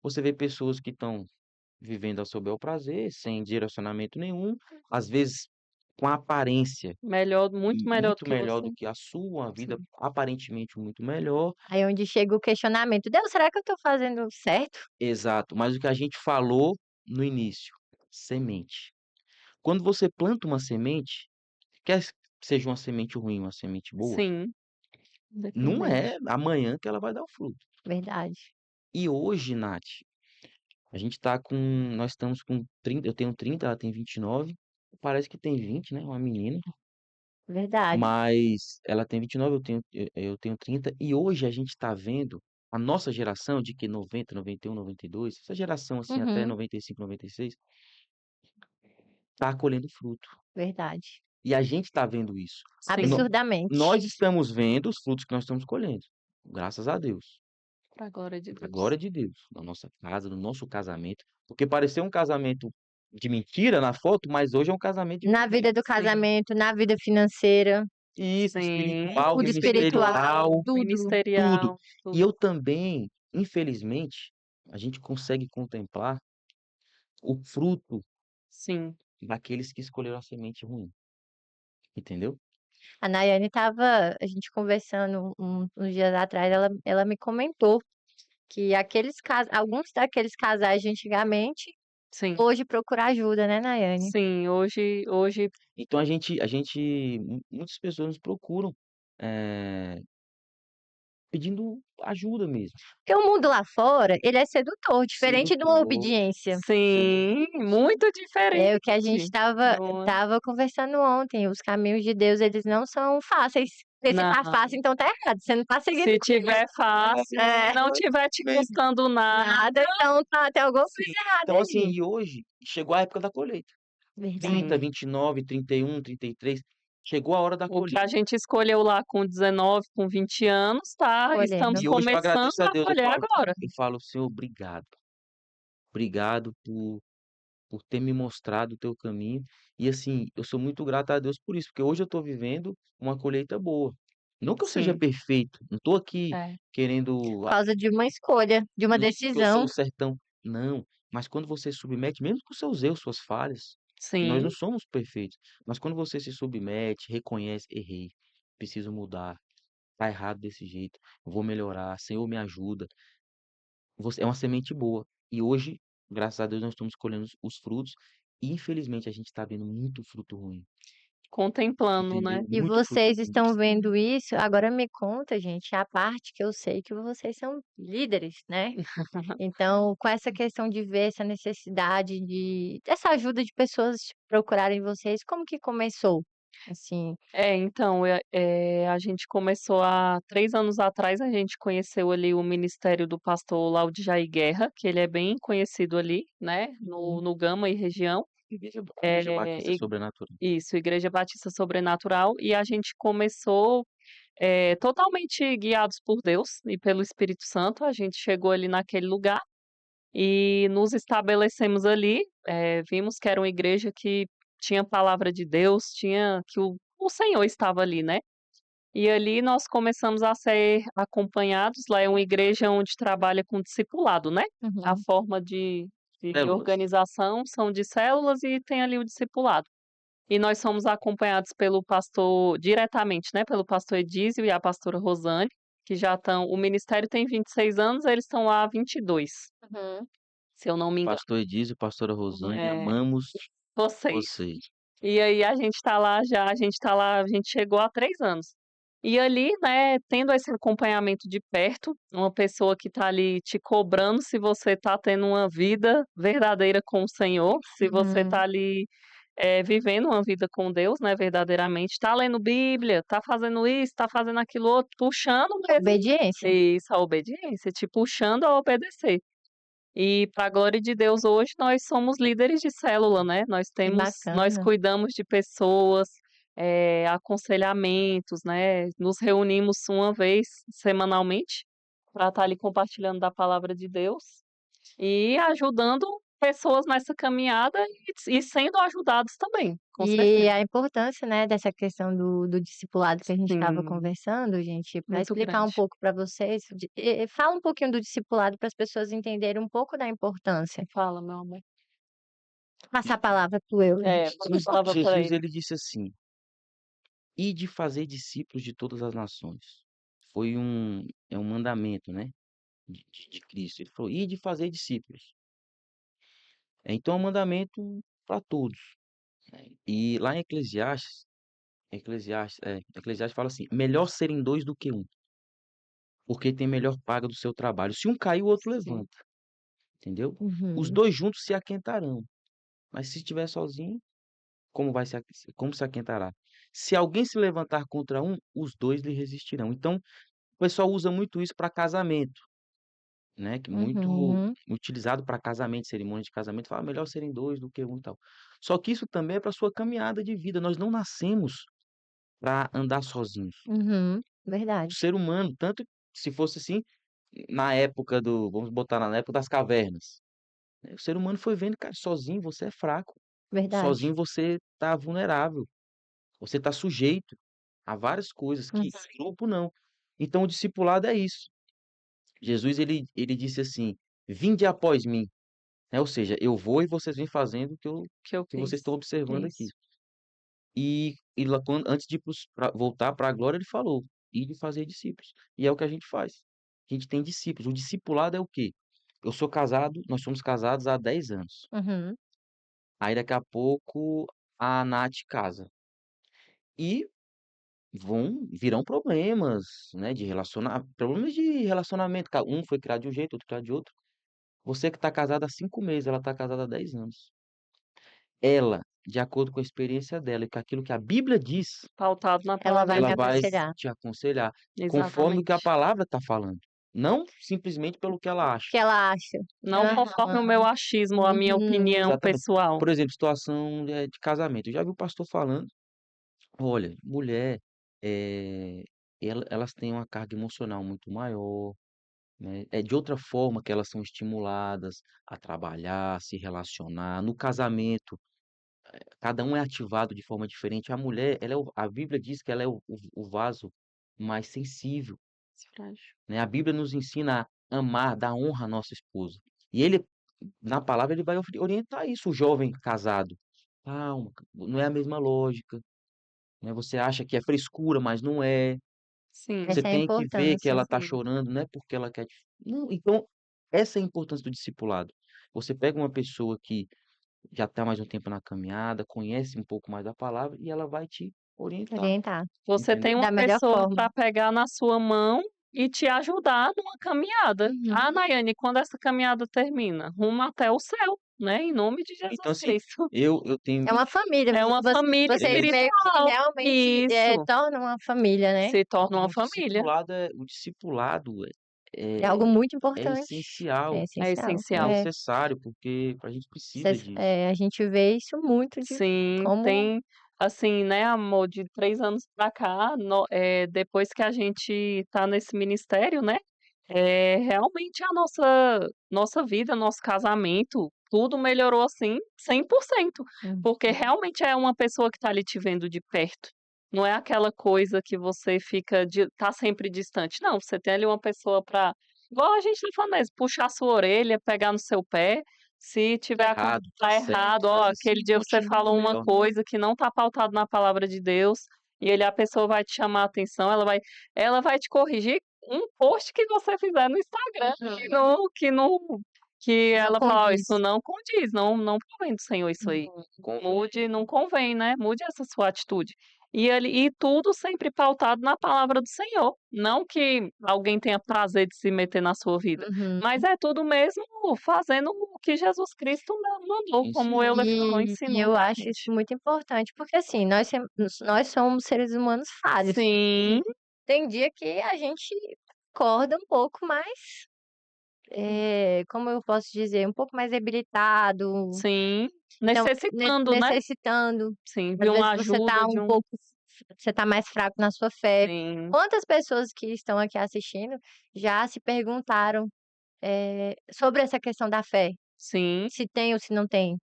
você vê pessoas que estão vivendo a seu bel prazer, sem direcionamento nenhum, às vezes com a aparência Melhor, muito melhor do muito que melhor você. do que a sua, uma vida Sim. aparentemente muito melhor. Aí onde chega o questionamento: Deus, será que eu tô fazendo certo? Exato, mas o que a gente falou no início, semente. Quando você planta uma semente, quer que seja uma semente ruim, uma semente boa, Sim, não independente. é amanhã que ela vai dar o fruto. Verdade, E hoje, Nath, a gente tá com nós estamos com 30, eu tenho 30, ela tem 29, parece que tem 20, né, uma menina, verdade. mas ela tem 29, eu tenho 30, e hoje a gente tá vendo a nossa geração de que 90, 91, 92, essa geração, assim, até Uhum, 95, 96, tá colhendo fruto. verdade. E a gente tá vendo isso. Sim, No Absurdamente. nós estamos vendo os frutos que nós estamos colhendo, graças a Deus, para a glória de pra Deus. glória de Deus, na nossa casa, no nosso casamento, porque pareceu um casamento de mentira na foto, mas hoje é um casamento de Na vida verdade. do Sim, casamento, na vida financeira, Isso, sim, espiritual, tudo espiritual, espiritual, ministerial, tudo. tudo. ministerial, E tudo. eu também, infelizmente, a gente consegue contemplar o fruto Sim, daqueles que escolheram a semente ruim, entendeu? A Nayane estava, a gente conversando uns dias atrás, ela me comentou que alguns daqueles casais de antigamente, sim, hoje procuram ajuda, né, Nayane? sim. Hoje, Então muitas pessoas nos procuram, eh, pedindo ajuda mesmo, Porque o mundo lá fora, ele é sedutor, diferente de uma sedutor, obediência. sim, muito É o que a gente diferente. estava Não, tava conversando ontem. Os caminhos de Deus, eles não são fáceis. Porque se tá não. fácil, então tá errado. Você não tá seguindo Se tiver fácil, é, não tiver te mesmo. custando nada, nada, então tem alguma Sim. coisa errada Então, assim, aí. e hoje chegou a época da colheita. 30, sim. Verdade. 29, 31, 33, chegou a hora da O que a colheita. gente escolheu lá com 19, com 20 anos, tá? Estamos Colhendo. E hoje eu começando agradeço a a Deus, colher agora. eu falo: "Senhor, obrigado. Obrigado por ter me mostrado o teu caminho". E, assim, eu sou muito grato a Deus por isso, porque hoje eu estou vivendo uma colheita boa. Não que eu seja Sim, perfeito, não estou aqui é. Por querendo, causa de uma escolha, de uma isso, que eu sou decisão. o certão. Não, mas quando você submete, mesmo com seus erros, suas falhas, que nós não Sim, somos perfeitos, mas quando você se submete, reconhece: "Errei, preciso mudar, tá errado desse jeito, eu vou melhorar, Senhor me ajuda". Você é uma semente boa. E hoje, graças a Deus, nós estamos colhendo os frutos e infelizmente a gente está vendo muito fruto ruim, contemplando, né? entendeu? E Muito fruto vocês ruim. estão vendo isso? Agora me conta, gente, a parte que eu sei que vocês são líderes, né? Então, com essa questão de ver essa necessidade dessa ajuda de pessoas procurarem vocês, como que começou? Assim. Então, a gente começou há 3 anos atrás, a gente conheceu ali o ministério do pastor Laudjair Guerra, que ele é bem conhecido ali, né, Uhum. no Gama e região. Igreja Batista E Sobrenatural. isso, Igreja Batista Sobrenatural, e a gente começou, totalmente guiados por Deus e pelo Espírito Santo, a gente chegou ali naquele lugar e nos estabelecemos ali, vimos que era uma igreja que tinha palavra de Deus, tinha que o Senhor estava ali, né. E ali nós começamos a ser acompanhados, lá é uma igreja onde trabalha com discipulado, né. A Uhum. forma de Células. organização são de células e tem ali o discipulado. E nós somos acompanhados pelo pastor diretamente, né, pelo pastor Edísio e a pastora Rosane, que já estão o ministério tem 26 anos, eles estão lá há 22, Uhum. se eu não me engano. Pastor Edísio, pastora Rosane, É, amamos vocês. vocês. E aí a gente tá lá já, a gente tá lá, a gente chegou há 3 anos. E ali, né, tendo esse acompanhamento de perto, uma pessoa que tá ali te cobrando se você tá tendo uma vida verdadeira com o Senhor, se você Uhum. tá ali, vivendo uma vida com Deus, né, verdadeiramente, tá lendo Bíblia, tá fazendo isso, tá fazendo aquilo outro, puxando mesmo Obediência. isso, a obediência, te puxando a obedecer. E para a glória de Deus, hoje nós somos líderes de célula, né, Que nós bacana. cuidamos de pessoas, aconselhamentos, né, nos reunimos uma vez semanalmente para estar ali compartilhando da palavra de Deus e ajudando pessoas nessa caminhada e sendo ajudados também, com E certeza. a importância, né, dessa questão do discipulado que a gente estava Sim, conversando, gente, para muito explicar um grande. pouco para vocês, fala um pouquinho do discipulado para as pessoas entenderem um pouco da importância. Fala, meu amor. Passar a palavra para o Euler. Manda a palavra para Jesus ele. ele disse assim: "Ide fazer discípulos de todas as nações". Foi um mandamento, né, de Cristo. Ele falou: "Ide fazer discípulos". Então é um mandamento para todos, né. E lá em Eclesiastes fala assim: "Melhor serem 2 do que um, porque tem melhor paga do seu trabalho. Se um cair, o outro Sim, levanta", entendeu. Os Uhum, 2 juntos se aquentarão, mas se estiver sozinho, como se aquentará? Se alguém se levantar contra um, os 2 lhe resistirão. Então, o pessoal usa muito isso para casamento, né, que muito uhum, utilizado para casamento, cerimônia de casamento, fala: "Melhor serem 2 do que um e tal". Só que isso também é para sua caminhada de vida, nós não nascemos para andar sozinhos. uhum, O verdade, ser humano, tanto se fosse assim, na época do vamos botar na época das cavernas, né, o ser humano foi vendo: "Cara, sozinho você é fraco, verdade. sozinho você tá vulnerável, você tá sujeito a várias coisas que Uhum, em grupo não". Então o discipulado é isso. Jesus ele disse assim: "Vinde após mim", né, ou seja, eu vou e vocês vêm fazendo que eu que vocês estão fiz. observando aqui. Isso. E lá quando antes de ir para voltar para a glória ele falou: "Ide fazer discípulos", e é o que a gente faz. A gente tem discípulos, o discipulado é o quê? Eu sou casado, nós somos casados há 10 anos, uhum, aí daqui a pouco a Nath casa, e virão problemas, né, problemas de relacionamento, um foi criado de um jeito, outro criado de outro. Você que está casado há 5 meses, ela está casada há 10 anos. Ela, de acordo com a experiência dela e com aquilo que a Bíblia diz, Pautado na ela palavra vai me ela de vai Deus. aconselhar. te aconselhar, conforme o que a Exatamente. palavra está falando, não simplesmente pelo que ela O acha. que ela acha. Não conforme o meu Aham, achismo, a minha uhum, opinião Exatamente. pessoal. Por exemplo, situação, de casamento, eu já vi o pastor falando: "Olha, mulher, eh, elas têm uma carga emocional muito maior, né, é de outra forma que elas são estimuladas a trabalhar, a se relacionar. No casamento, cada um é ativado de forma diferente. A mulher, ela é a Bíblia diz que ela é o vaso mais sensível, Frágil. né. A Bíblia nos ensina a amar, dar honra à nossa esposa. E ele, na palavra, ele vai orientar isso, o jovem casado. Calma, não é a mesma lógica, né, você acha que é frescura, mas não é. Sim, Você essa é a tem que ver que importância. ela está sim. chorando, não é porque ela quer te não, então, essa é a importância do discipulado. Você pega uma pessoa que já está mais um tempo na caminhada, conhece um pouco mais da palavra e ela vai te orientar, Orientar, Você tem entendeu? uma da melhor pessoa forma. para pegar na sua mão e te ajudar numa caminhada. Uhum. Ah, Nayane, quando essa caminhada termina? Rumo até o céu. né, em nome de Então, Jesus assim, Cristo. eu tenho É uma família, É uma família vocês é, meio que espiritual. realmente, Isso, tornam uma família, né. se torna e uma família, o discipulado É é algo muito é importante. É essencial, é essencial. é essencial. necessário, porque a gente precisa disso. A gente vê isso muito de Sim, como tem, assim, né, amor, de 3 anos pra cá, depois que a gente tá nesse ministério, né, realmente a nossa vida, nosso casamento, tudo melhorou, assim, 100%, Uhum. porque realmente é uma pessoa que tá ali te vendo de perto. Não é aquela coisa que você tá sempre distante. Não, você tem ali uma pessoa pra, igual a gente tá falando mesmo, puxar a sua orelha, pegar no seu pé, se Tá tiver errado, tá tá certo, errado, ó, faz aquele assim, dia você continua falou uma melhor. coisa que não tá pautado na palavra de Deus, e a pessoa vai te chamar a atenção, ela vai te corrigir um post que você fizer no Instagram, que Não ela fala: "Ó, isso condiz. não condiz, não provém do Senhor isso aí, mude, não convém, né, mude essa sua atitude". E tudo sempre pautado na palavra do Senhor, não que alguém tenha prazer de se meter na sua vida, Uhum. mas é tudo mesmo fazendo o que Jesus Cristo mandou, como o Ensina. Euler falou, E ensinou eu pra acho isso gente. muito importante, porque assim, nós somos seres humanos falhos. Sim, Tem dia que a gente acorda um pouco mais, como eu posso dizer, um pouco mais debilitado, sim, então necessitando, né, necessitando. sim, de Às uma vezes ajuda, de um você tá mais fraco na sua fé. sim, Quantas pessoas que estão aqui assistindo já se perguntaram, sobre essa questão da fé, sim, se tem ou se não tem?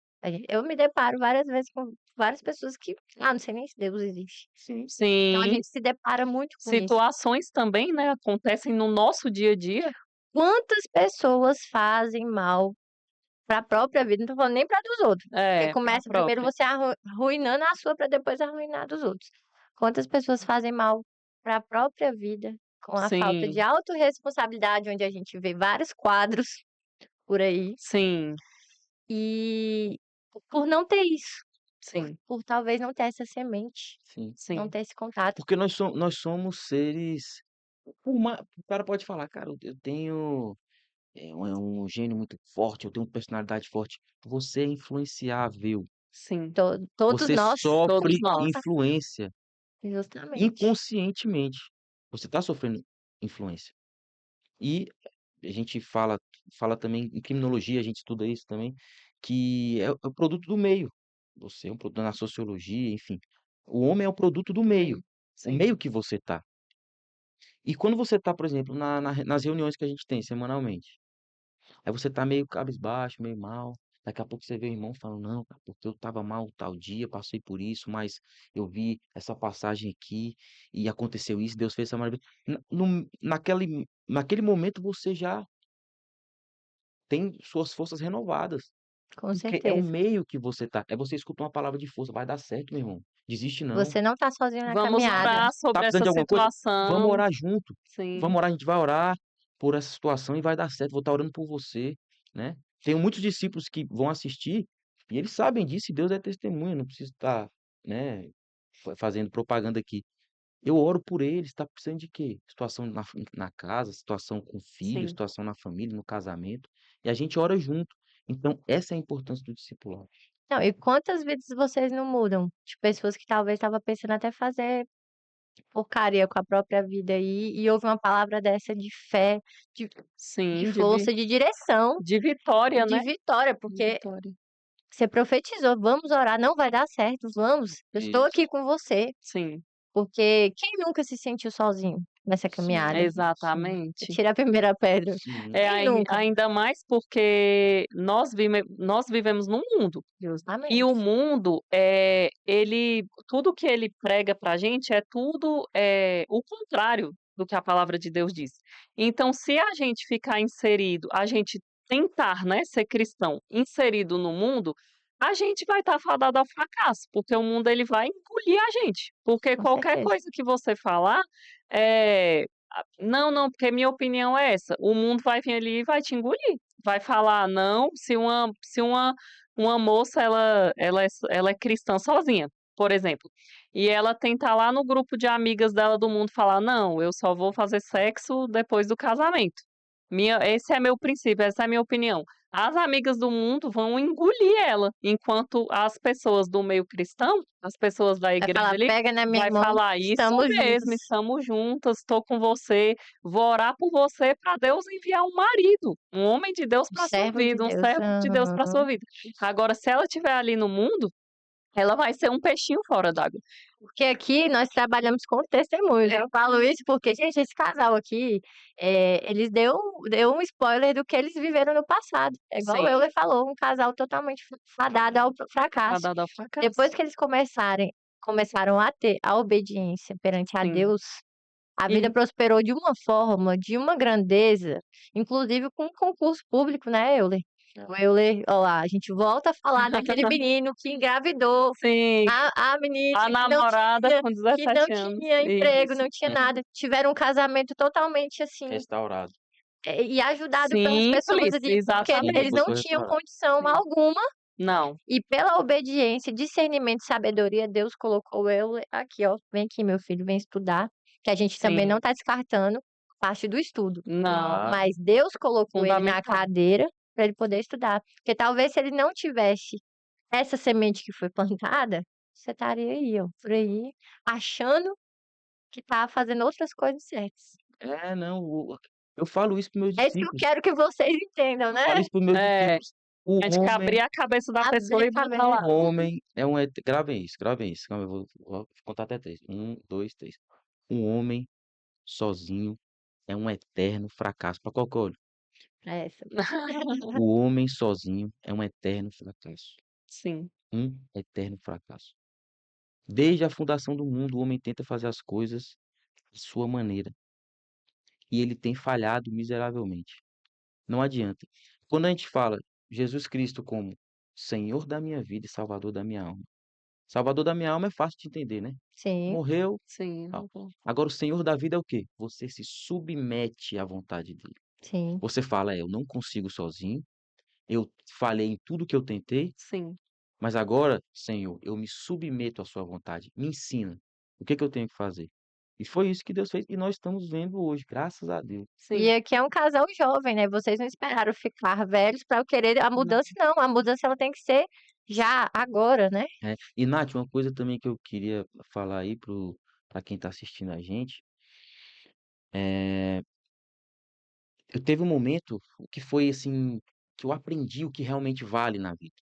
Eu me deparo várias vezes com várias pessoas que: "Ah, não sei nem se Deus existe". Sim. Então a sim. gente se depara muito com isso. Situações também, né, acontecem no nosso dia a dia. Quantas pessoas fazem mal para a própria vida, não tô falando nem para dos outros, porque É, a começa primeiro própria. você arruinando a sua para depois arruinar a dos outros. Quantas pessoas fazem mal para a própria vida com a falta de Sim, autorresponsabilidade, onde a gente vê vários quadros por aí, sim, e por não ter isso, sim, por talvez não ter essa semente, Sim. não sim, ter esse contato. Porque nós somos seres, o cara pode falar: "Cara, eu tenho, um gênio muito forte, eu tenho uma personalidade forte". Você é influenciável, sim, Todos você nós todos sofre nós. influência justamente. inconscientemente. Você está sofrendo influência. E a gente fala também em criminologia, a gente estuda isso também, que é o produto do meio. Você é um produto na sociologia, enfim. O homem é o produto do meio, Sim, o sim, meio que você tá. E quando você tá, por exemplo, nas reuniões que a gente tem semanalmente, aí você tá meio cabisbaixo, meio mal, daqui a pouco você vê o irmão falando: "Não, cara, porque eu estava mal tal dia, passei por isso, mas eu vi essa passagem aqui e aconteceu isso, Deus fez essa maravilha". Naquele momento você já tem suas forças renovadas, Com porque é o certeza. meio que você tá. É você escuta uma palavra de força: "Vai dar certo, meu irmão, desiste não. Você não tá sozinho na vamos caminhada. orar Tá sobre precisando essa de alguma coisa? Vamos situação. orar junto, Sim, vamos orar, a gente vai orar por essa situação e vai dar certo, vou estar orando por você", né. Tenho muitos discípulos que vão assistir e eles sabem disso e Deus é testemunha, não preciso estar, né, fazendo propaganda aqui. Eu oro por eles, tá precisando de quê? Situação na casa, situação com filho, sim. situação na família, no casamento, e a gente ora junto. Então essa é a importância do discipulado. Não, e quantas vidas vocês não mudam? De pessoas que talvez estava pensando até fazer porcaria com a própria vida e ouve uma palavra dessa de fé, de de Sim, força, de direção de e vitória, de né, vitória, de porque vitória. você profetizou: "Vamos orar, não vai dar certo, vamos, eu estou aqui Isso. com você", Sim, porque quem nunca se sentiu sozinho nessa caminhada? Sim, sim, exatamente. Tira a primeira pedra. sim, É, Quem nunca? ainda mais porque nós vivemos num mundo, e o Justamente. mundo, ele tudo que ele prega pra gente é tudo, o contrário do que a palavra de Deus diz. Então, se a gente ficar inserido, a gente tentar, né, ser cristão inserido no mundo, a gente vai estar fadado ao fracasso, porque o mundo ele vai engolir a gente, porque Com qualquer certeza. coisa que você falar, eh não, não, porque minha opinião é essa, o mundo vai vir ali e vai te engolir, vai falar não, se uma moça ela é cristã sozinha, por exemplo, e ela tentar lá no grupo de amigas dela do mundo falar: "Não, eu só vou fazer sexo depois do casamento. Esse é meu princípio, essa é a minha opinião". as amigas do mundo vão engolir ela, enquanto as pessoas do meio cristão, as pessoas da Vai igreja falar, ali, pega na minha vai mão, falar: "Isso estamos mesmo, juntos. estamos juntas, estou com você, vou orar por você para Deus enviar um marido, um homem de Deus Um para sua servo de vida, um Deus. servo de Deus para Aham. sua vida". Agora, se ela estiver ali no mundo, ela vai ser um peixinho fora d'água. Porque aqui nós trabalhamos com testemunhos. Eu falo isso porque, gente, esse casal aqui, eles deu um spoiler do que eles viveram no passado. É igual o Sim, Euler falou, um casal totalmente fadado ao fracasso. fadada ao fracasso. Depois que eles começaram a ter a obediência perante a Sim. Deus, a vida E prosperou de uma forma, de uma grandeza, inclusive com um concurso público, né, Euler? O Euler, ó lá, a gente volta a falar daquele menino que engravidou, sim, a menina a namorada com que não 17 anos. tinha emprego, Isso. não tinha nada, tiveram um casamento totalmente, assim, Restaurado. e ajudado pelas pessoas Simples, ali, porque Sim, eles exatamente. depois não foi tinham restaurado. condição Sim. alguma, Não, e pela obediência, discernimento e sabedoria, Deus colocou eu aqui, ó, vem aqui meu filho, vem estudar, que a gente também não sim. está descartando parte do estudo, Não, Claro. mas Deus colocou ele na fundamental. cadeira para ele poder estudar, porque talvez se ele não tivesse essa semente que foi plantada, você estaria aí, ó, por aí, achando que tá fazendo outras coisas certas. É, não, eu falo isso para meus É isso que eu discípulos. quero que vocês entendam, Eu falo né? isso para meus É, discípulos. O a gente quer homem, abrir a cabeça da Abrir pessoa a e botar cabeça. lá. o homem é um gravem isso, gravem isso. Calma, eu vou contar até três. Um, dois, três. Um homem sozinho é um eterno fracasso para qualquer olho. É essa. O homem sozinho é um eterno fracasso. Sim, Um eterno fracasso. Desde a fundação do mundo, o homem tenta fazer as coisas de sua maneira e ele tem falhado miseravelmente. Não adianta. Quando a gente fala Jesus Cristo como Senhor da minha vida e Salvador da minha alma. Salvador da minha alma é fácil de entender, né? Sim, Morreu, sim, tal. Agora o Senhor da vida é o quê? Você se submete à vontade dele. sim. Você fala, eu não consigo sozinho, eu falhei em tudo que eu tentei, sim, mas agora, Senhor, eu me submeto à sua vontade. Me ensina. O que que eu tenho que fazer? E foi isso que Deus fez e nós estamos vendo hoje, graças a Deus. E sim. aqui é um casal jovem, né? Vocês não esperaram ficar velhos para querer a mudança, não. A mudança ela tem que ser já, agora, né? É. E, Nath, uma coisa também que eu queria falar aí para quem está assistindo a gente, é, eu teve um momento que foi assim, que eu aprendi o que realmente vale na vida.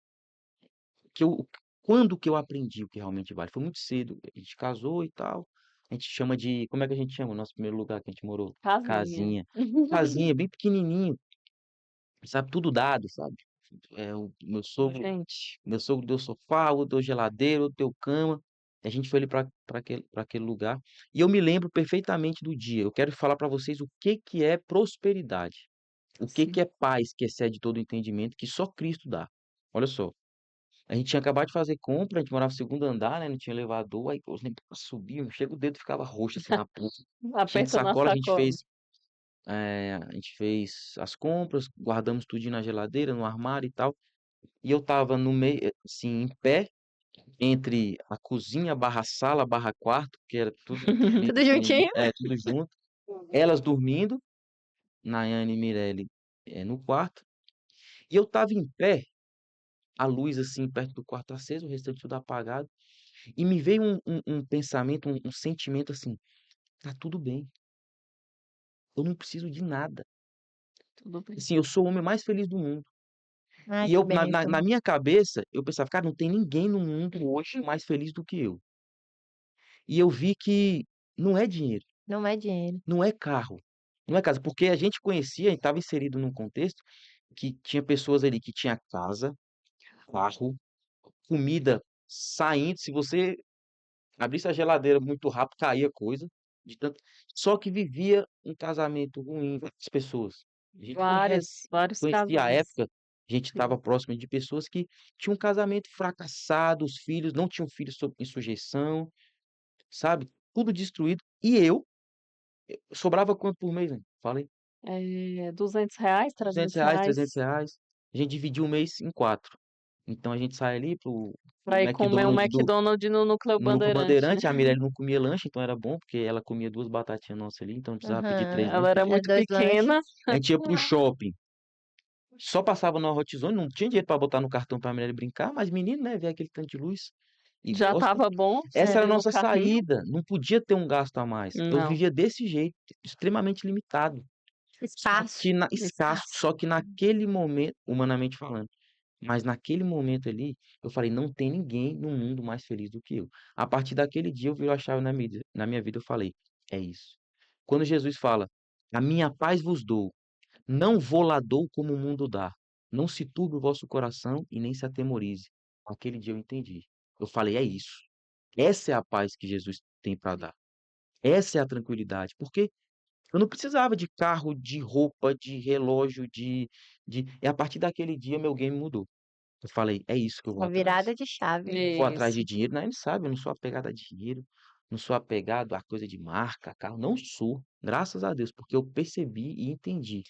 Que eu, quando que eu aprendi o que realmente vale? Foi muito cedo. A gente casou e tal. A gente chama de, como é que a gente chama o nosso primeiro lugar que a gente morou? Casinha. Casinha. Casinha, bem pequenininho, sabe? Tudo dado, sabe? É, o Gente, meu sogro deu sofá, outro deu geladeira, outro deu cama. E a gente foi ali para aquele lugar. E eu me lembro perfeitamente do dia. Eu quero falar para vocês o que que é prosperidade. O sim. que é paz que excede todo entendimento, que só Cristo dá. Olha só. A gente tinha acabado de fazer compra, a gente morava no segundo andar, né? Não tinha elevador, aí eu lembro que subia, chega o dedo ficava roxo assim na ponta. Cheio de Apertando a sacola, sacola. a gente fez as compras, guardamos tudinho na geladeira, no armário e tal. E eu tava no meio, assim, em pé, entre a cozinha barra sala barra quarto, que era tudo bem Tudo pequenininho, juntinho? tudo junto. Elas dormindo, Nayane e Mirelle, no quarto. E eu tava em pé, a luz assim perto do quarto acesa, o restante tudo apagado. E me veio um pensamento, um sentimento assim: tá tudo bem, eu não preciso de nada. Tudo bem. Assim, eu sou o homem mais feliz do mundo. Ai, E que eu, bênção. na minha cabeça, eu pensava, cara, não tem ninguém no mundo hoje mais feliz do que eu. E eu vi que não é dinheiro, Não é dinheiro. não é carro, não é casa, porque a gente conhecia, a gente estava inserido num contexto que tinha pessoas ali que tinha casa, carro, comida saindo. Se você abrisse a geladeira muito rápido, caía coisa. De tanto... Só que vivia um casamento ruim, várias pessoas. A gente Vários, vários conhecia a casais. época, a gente Sim. estava próximo de pessoas que tinham um casamento fracassado, os filhos não tinham filhos em sujeição, sabe? Tudo destruído. E eu, sobrava quanto por mês, né? Falei, R$ 200, 200 300 reais, 300 reais reais. A gente dividiu o mês em quatro. Então a gente sai ali pro para ir comer um McDonald's McDonald's no Núcleo no Núcleo Bandeirante, né? Bandeirante. A Mirelle não comia lanche, então era bom, porque ela comia duas batatinhas nossas ali, então não precisava pedir três Aham. Ela lanches. era Era muito 2 lanches. pequena. A gente ia pro shopping. Só passava na Hot Zone, não tinha dinheiro pra botar no cartão pra mulher brincar, mas menino, né, ver aquele tanto de luz e Já gosta. estava bom, Essa era a subiu no nossa carrinho. saída, não podia ter um gasto a mais. Eu Não, vivia desse jeito, extremamente limitado. Só Escasso. que escasso, escasso. só que naquele momento, humanamente falando, mas naquele momento ali, eu falei, não tem ninguém no mundo mais feliz do que eu. A partir daquele dia eu vi a chave na minha vida, eu falei, é isso. Quando Jesus fala, a minha paz vos dou, não vou lá dou como o mundo dá. Não se turbe o vosso coração e nem se atemorize. Aquele dia eu entendi. Eu falei, é isso. Essa é a paz que Jesus tem para dar. Essa é a tranquilidade. Porque eu não precisava de carro, de roupa, de relógio, E a partir daquele dia meu game mudou. Eu falei, é isso que eu vou Uma atrás. virada de chave. Eu vou atrás de Isso, dinheiro. Não, ele sabe, eu não sou apegado a dinheiro. Não sou apegado a coisa de marca, carro. Não sou. Graças a Deus, porque eu percebi e entendi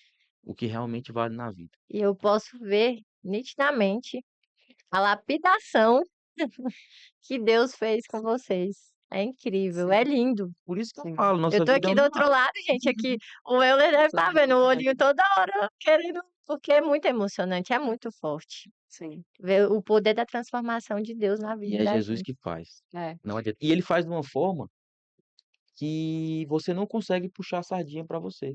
o que realmente vale na vida. E eu posso ver nitidamente a lapidação que Deus fez com vocês. É incrível, sim, é lindo. Por isso que eu sim, falo, Eu nossa tô vida é aqui do uma. outro lado, gente, aqui. O Euler deve nossa estar vida vendo o é olhinho toda hora, querendo, porque é muito emocionante, é muito forte. sim, Ver o poder da transformação de Deus na E vida é da Jesus gente. que faz. é. Não adianta. E ele faz de uma forma que você não consegue puxar a sardinha pra você.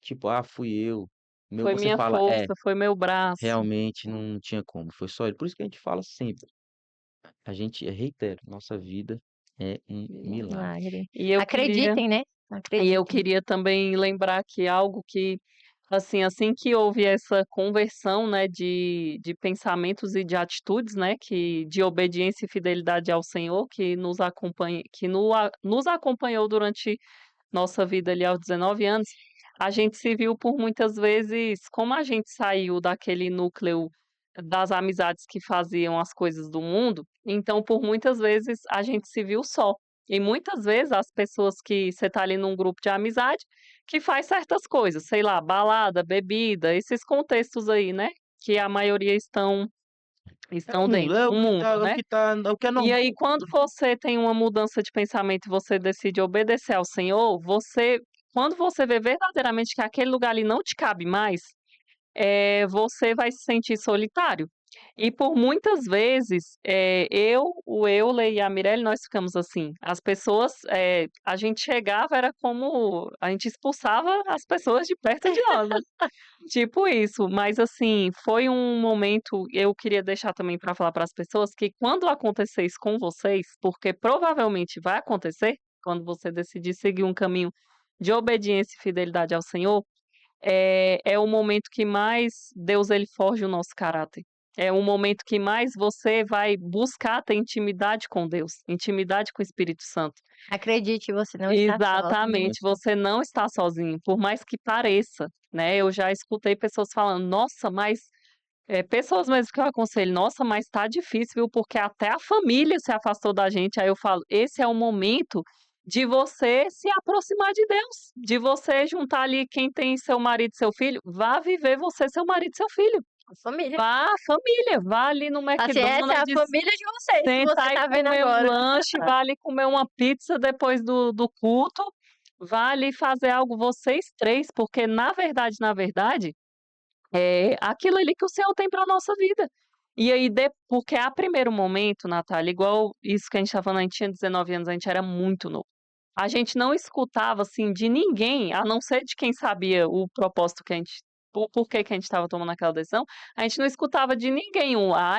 Tipo, ah, fui eu. Meu, Foi você minha fala, força, foi meu braço. realmente não tinha como, foi só ele. Por isso que a gente fala sempre. A gente, reitero, nossa vida é um milagre. Milagre. E eu queria Acreditem, né? E eu Acreditem. queria também lembrar que algo que, assim que houve essa conversão, né, de pensamentos e de atitudes, né, que de obediência e fidelidade ao Senhor, que nos acompanha, nos acompanhou durante nossa vida ali aos 19 anos, a gente se viu por muitas vezes, como a gente saiu daquele núcleo das amizades que faziam as coisas do mundo, então por muitas vezes a gente se viu só. E muitas vezes as pessoas que você tá ali num grupo de amizade que faz certas coisas, sei lá, balada, bebida, esses contextos aí, né? Que a maioria É o estão mundo, dentro, é o um que mundo, tá, né? é o que é E normal. aí, quando você tem uma mudança de pensamento e você decide obedecer ao Senhor, quando você vê verdadeiramente que aquele lugar ali não te cabe mais, você vai se sentir solitário. E por muitas vezes, o Euler e a Mirelle, nós ficamos assim. As pessoas, a gente chegava, era como a gente expulsava as pessoas de perto de nós, né? Tipo isso, mas assim, foi um momento, eu queria deixar também para falar para as pessoas que quando acontecer isso com vocês, porque provavelmente vai acontecer, quando você decidir seguir um caminho de obediência e fidelidade ao Senhor, é o momento que mais Deus ele forja o nosso caráter. É o momento que mais você vai buscar ter intimidade com Deus, intimidade com o Espírito Santo. Acredite, você não está só. Exatamente, você não está sozinho, por mais que pareça, né? Eu já escutei pessoas falando, nossa, mas pessoas mesmo que eu aconselho, nossa, mas tá difícil, viu? Porque até a família se afastou da gente. Aí eu falo, esse é o momento de você se aproximar de Deus, de você juntar ali quem tem seu marido e seu filho, vá viver você, seu marido e seu filho. A família. Vá, família, vá ali no Assim, essa é a McDonald's, família de vocês, que você sentar e tá vendo comer um agora. lanche, vá ali comer uma pizza depois do culto, vá ali fazer algo vocês três, porque na verdade, é aquilo ali que o Senhor tem para nossa vida. E aí, porque a primeiro momento, Natália, igual isso que a gente estava falando, a gente tinha 19 anos, a gente era muito novo. A gente não escutava, assim, de ninguém, a não ser de quem sabia o propósito que a gente, o porquê que a gente estava tomando aquela decisão, a gente não escutava de ninguém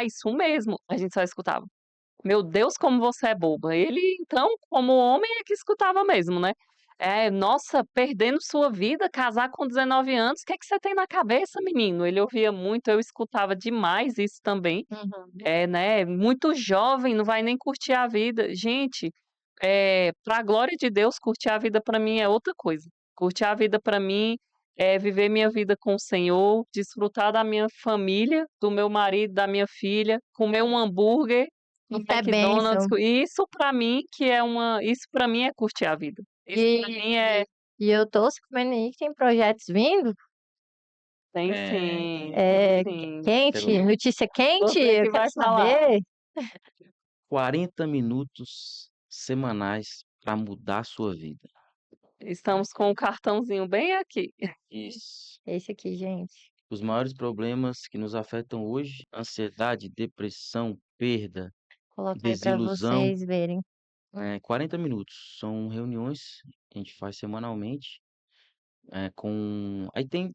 isso mesmo. A gente só escutava. Meu Deus, como você é boba. Ele, então, como homem, é que escutava mesmo, né? Nossa, perdendo sua vida, casar com 19 anos, o que é que você tem na cabeça, menino? Ele ouvia muito, eu escutava demais isso também. Uhum. Né? Muito jovem, não vai nem curtir a vida. Gente, para a glória de Deus, curtir a vida para mim é outra coisa. Curtir a vida para mim é viver minha vida com o Senhor, desfrutar da minha família, do meu marido, da minha filha, comer um hambúrguer no Isso é McDonald's. bênção. Isso para mim é curtir a vida. Isso para E, mim é e eu tô sabendo aí que tem projetos vindo. tem É, sim, tem É, sim. quente, quero notícia quente, Você eu que quero vai falar. saber. 40 minutos semanais para mudar a sua vida. Estamos com o cartãozinho bem aqui. Isso. Esse aqui, gente. Os maiores problemas que nos afetam hoje, ansiedade, depressão, perda, Colocar aí pra desilusão, vocês verem. 40 minutos. São reuniões que a gente faz semanalmente, com aí tem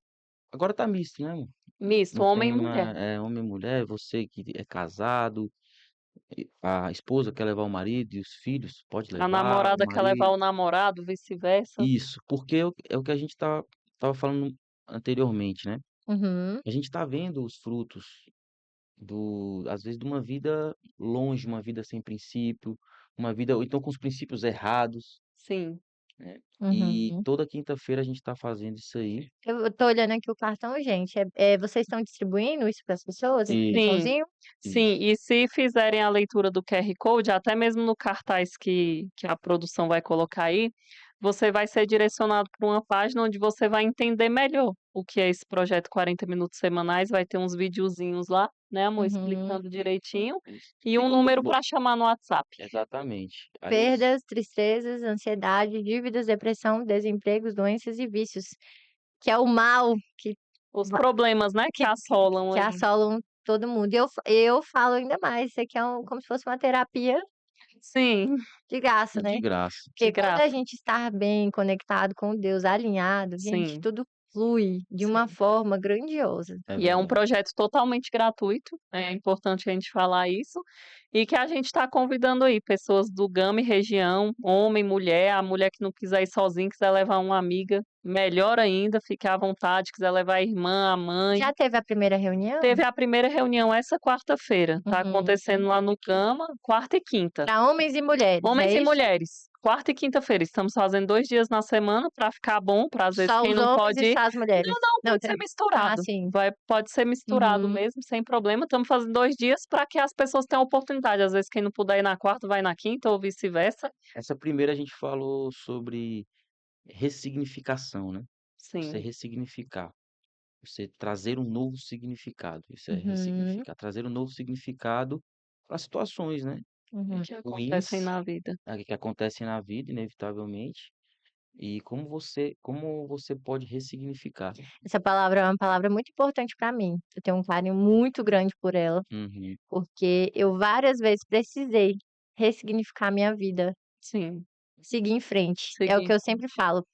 agora tá misto, né, amor? Misto, Não homem tem e mulher. homem e mulher, você que é casado, a esposa quer levar o marido e os filhos, pode A levar o namorada quer levar marido. o namorado, vice-versa. Isso, porque é o que a gente estava falando anteriormente, né. Uhum, A gente tá vendo os frutos às vezes, de uma vida longe, uma vida sem princípio, uma vida ou então com os princípios errados, Sim. né. E uhum. toda quinta-feira a gente tá fazendo isso aí. Eu tô olhando aqui o cartão, gente. Vocês estão distribuindo isso para as pessoas, esse Isso, Sim, cartãozinho? sim. isso. E se fizerem a leitura do QR Code, até mesmo no cartaz que a produção vai colocar aí, você vai ser direcionado para uma página onde você vai entender melhor o que é esse projeto 40 minutos semanais. Vai ter uns videozinhos lá, né, amor, Uhum. explicando direitinho, Isso. e E um como número vo para chamar no WhatsApp. Exatamente. Aí Perdas, tristezas, ansiedade, dívidas, depressão, desempregos, doenças e vícios, que é o mal que Os va problemas, né, que que assolam que aí. assolam todo mundo. Eu falo ainda mais, isso aqui é como se fosse uma terapia Sim, de graça, de né. graça. de Porque quando a graça. gente está bem conectado com Deus, alinhado, gente, Sim, tudo flui de uma sim. forma grandiosa. É E é um verdade. projeto totalmente gratuito, é importante a gente falar isso, e que a gente está convidando aí pessoas do Gama e região, homem, mulher, a mulher que não quiser ir sozinha, quiser levar uma amiga, melhor ainda, fique à vontade, quiser levar a irmã, a mãe. Já teve a primeira reunião? Teve a primeira reunião essa quarta-feira, está Uhum. acontecendo lá no Gama, quarta e quinta. Para homens e mulheres, Homens é e isso? mulheres, quarta e quinta-feira, estamos fazendo 2 dias na semana para ficar bom, para às vezes Só quem os não homens e pode ir. só as mulheres? Não, não, Não, pode ser tem misturado, sim. pode ser misturado Uhum. mesmo, sem problema. Estamos fazendo 2 dias para que as pessoas tenham oportunidade, às vezes quem não puder ir na quarta, vai na quinta ou vice-versa. Essa primeira a gente falou sobre ressignificação, né. Você Sim, ressignificar, você trazer um novo significado, isso é Uhum, ressignificar, trazer um novo significado para situações, né, uhum. que acontecem ruins, na vida. que acontecem na vida inevitavelmente, e como você pode ressignificar. Essa palavra é uma palavra muito importante para mim. Eu tenho um carinho muito grande por ela, Uhum. porque eu várias vezes precisei ressignificar minha vida, Sim, seguir em frente. É o que seguir. eu sempre falo.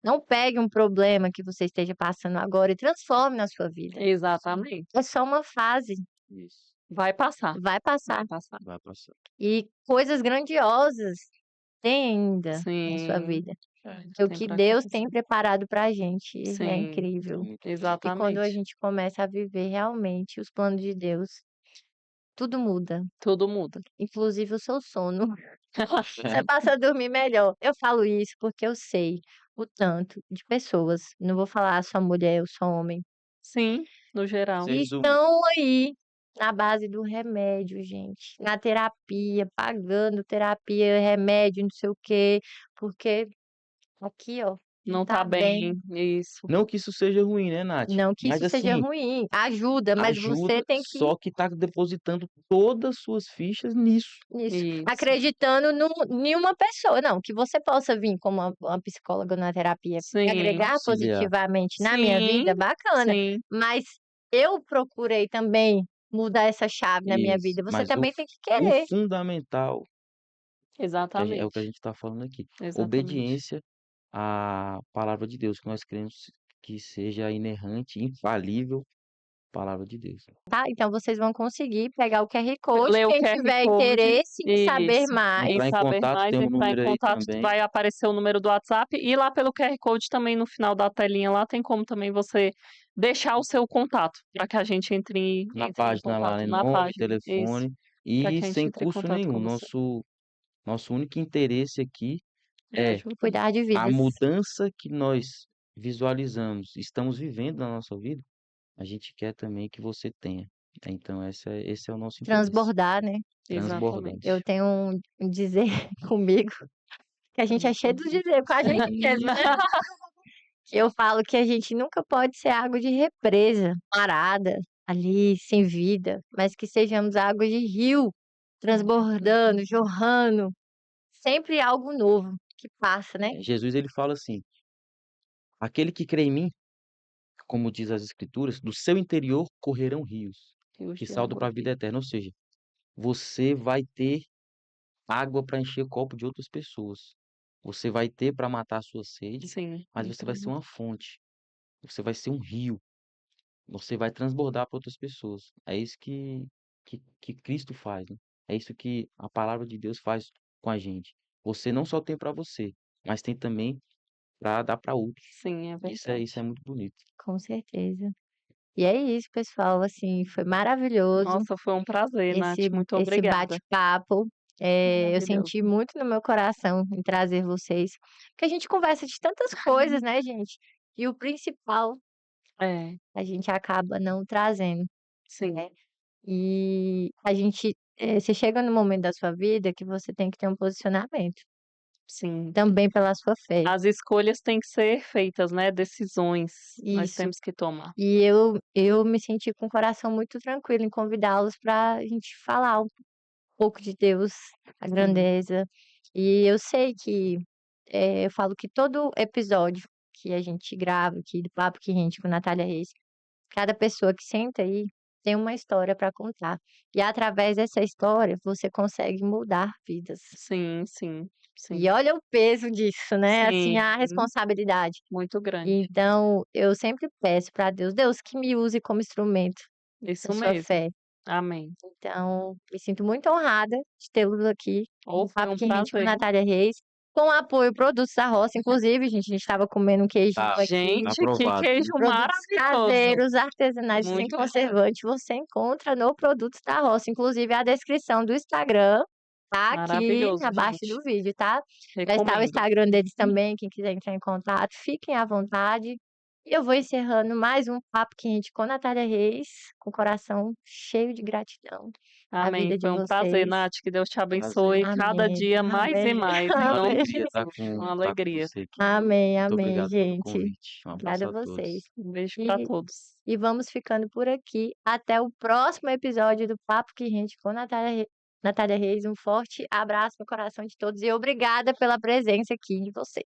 Não pegue um problema que você esteja passando agora e transforme na sua vida. Exatamente. É só uma fase, Isso, Vai passar, vai passar. vai passar. vai passar. E coisas grandiosas tem ainda na sua Sim, vida. É, Que o tem que para Deus tem acontecer. preparado pra gente é Sim, é incrível. muito E quando a exatamente. gente começa a viver realmente os planos de Deus, tudo muda, Tudo muda. inclusive o seu sono. Você passa a dormir melhor. Eu falo isso porque eu sei o tanto de pessoas, não vou falar só mulher ou só homem, Sim, no geral. que Seres humanos. estão aí na base do remédio, gente, na terapia, pagando terapia, remédio, não sei o quê, porque aqui, ó, não Não tá tá bem. bem, isso. Não que isso seja ruim, né, Nath, Não que mas isso seja assim, ruim, ajuda, mas você ajuda, tem que só que tá depositando todas as suas fichas nisso. isso, Isso. acreditando em uma pessoa, não, que você possa vir como uma psicóloga na terapia e Sim, agregar Auxiliar. positivamente na minha sim, vida, bacana, sim, mas eu procurei também mudar essa chave na minha Isso, vida, você mas o também f tem que o querer. fundamental é o que a exatamente, gente está falando aqui, exatamente. obediência à palavra de Deus, que nós cremos que seja inerrante, infalível palavra de Deus. Tá? Então vocês vão conseguir pegar o QR Code, Ler o quem QR tiver Code, interesse em saber isso, mais, em Entrar em saber contato, mais, tem um entrar em número aí contato, também. vai aparecer o número do WhatsApp e lá pelo QR Code também no final da telinha lá tem como também você deixar o seu contato, para que a gente Na entre em página lá, contato né, na nome, página. Isso, telefone, para e que a gente sem entre em custo contato nenhum. com você. Nosso único interesse aqui É é ajuda. cuidar de a vidas, mudança que nós visualizamos, estamos vivendo na nossa vida, a gente quer também que você tenha. Então esse é o nosso interesse, transbordar, né? Eu Exatamente. transbordante. tenho um dizer comigo, que a gente é cheio de dizer com a gente mesmo, né? Que eu falo que a gente nunca pode ser água de represa, parada, ali, sem vida, mas que sejamos água de rio, transbordando, jorrando, sempre algo novo que passa, né? Jesus ele fala assim: aquele que crê em mim, como diz as escrituras, do seu interior correrão rios, Rios que de saltam para água a vida viva. eterna. Ou seja, você vai ter água para encher o copo de outras pessoas. Você vai ter para matar a sua sede, Sim, mas você vai ser uma fonte. Você vai ser um rio. Você vai transbordar para outras pessoas. É isso que Cristo faz, né? É isso que a palavra de Deus faz com a gente. Você não só tem para você, mas tem também para dar para outros. sim, é Isso é verdade. muito bonito. Com certeza. E é isso, pessoal, assim, foi maravilhoso Nossa, foi um prazer, esse Nath. Muito esse obrigada. bate-papo. Eu senti Maravilhoso. muito no meu coração em trazer vocês, porque a gente conversa de tantas coisas, né, gente, e o principal É, a gente acaba não trazendo, sim, né. E a gente, você chega num momento da sua vida que você tem que ter um posicionamento, sim. também pela sua fé. As escolhas têm que ser feitas, né, decisões nós Isso. temos que tomar. E eu me senti com o coração muito tranquilo em convidá-los para a gente falar um pouco de Deus, a Sim, grandeza. E eu sei que, eu falo que todo episódio que a gente grava aqui do Papo que Rende com Natália Reis, cada pessoa que senta aí tem uma história para contar. E através dessa história você consegue mudar vidas. sim, sim, E sim. olha o peso disso, né, assim, Sim, a responsabilidade. muito grande. Então eu sempre peço para Deus: "Deus, que me use como instrumento da Isso sua mesmo. fé". Amém. Então, me sinto muito honrada de tê-los aqui Oh, no foi Papo um que Rende com prazer. Natália Reis, com apoio Produtos da Roça, inclusive, gente, a gente estava comendo um queijinho Tá, aqui, tá Gente, que aprovado, queijo viu? produtos maravilhoso. caseiros, artesanais, sem Muito conservante, você encontra no Produtos da Roça, inclusive a descrição do Instagram tá aqui maravilhoso, abaixo do gente. vídeo, tá? Já está o Recomendo. Instagram deles também, quem quiser entrar em contato, fiquem à vontade. E eu vou encerrando mais um Papo que Rende com Natália Reis, com o coração cheio de gratidão à Amém. vida de Foi um prazer, vocês. Nath. Que Deus te Prazer. abençoe cada Amém, dia mais e amém, mais, em Uma nome de amém, alegria Jesus. Uma estar com alegria. você aqui. amém, Muito amém, obrigado pelo gente. convite. Um abraço Obrigada a a vocês. todos. Um beijo para E todos. e vamos ficando por aqui. Até o próximo episódio do Papo que Rende com Natália Reis. Um forte abraço no coração de todos e obrigada pela presença aqui de vocês.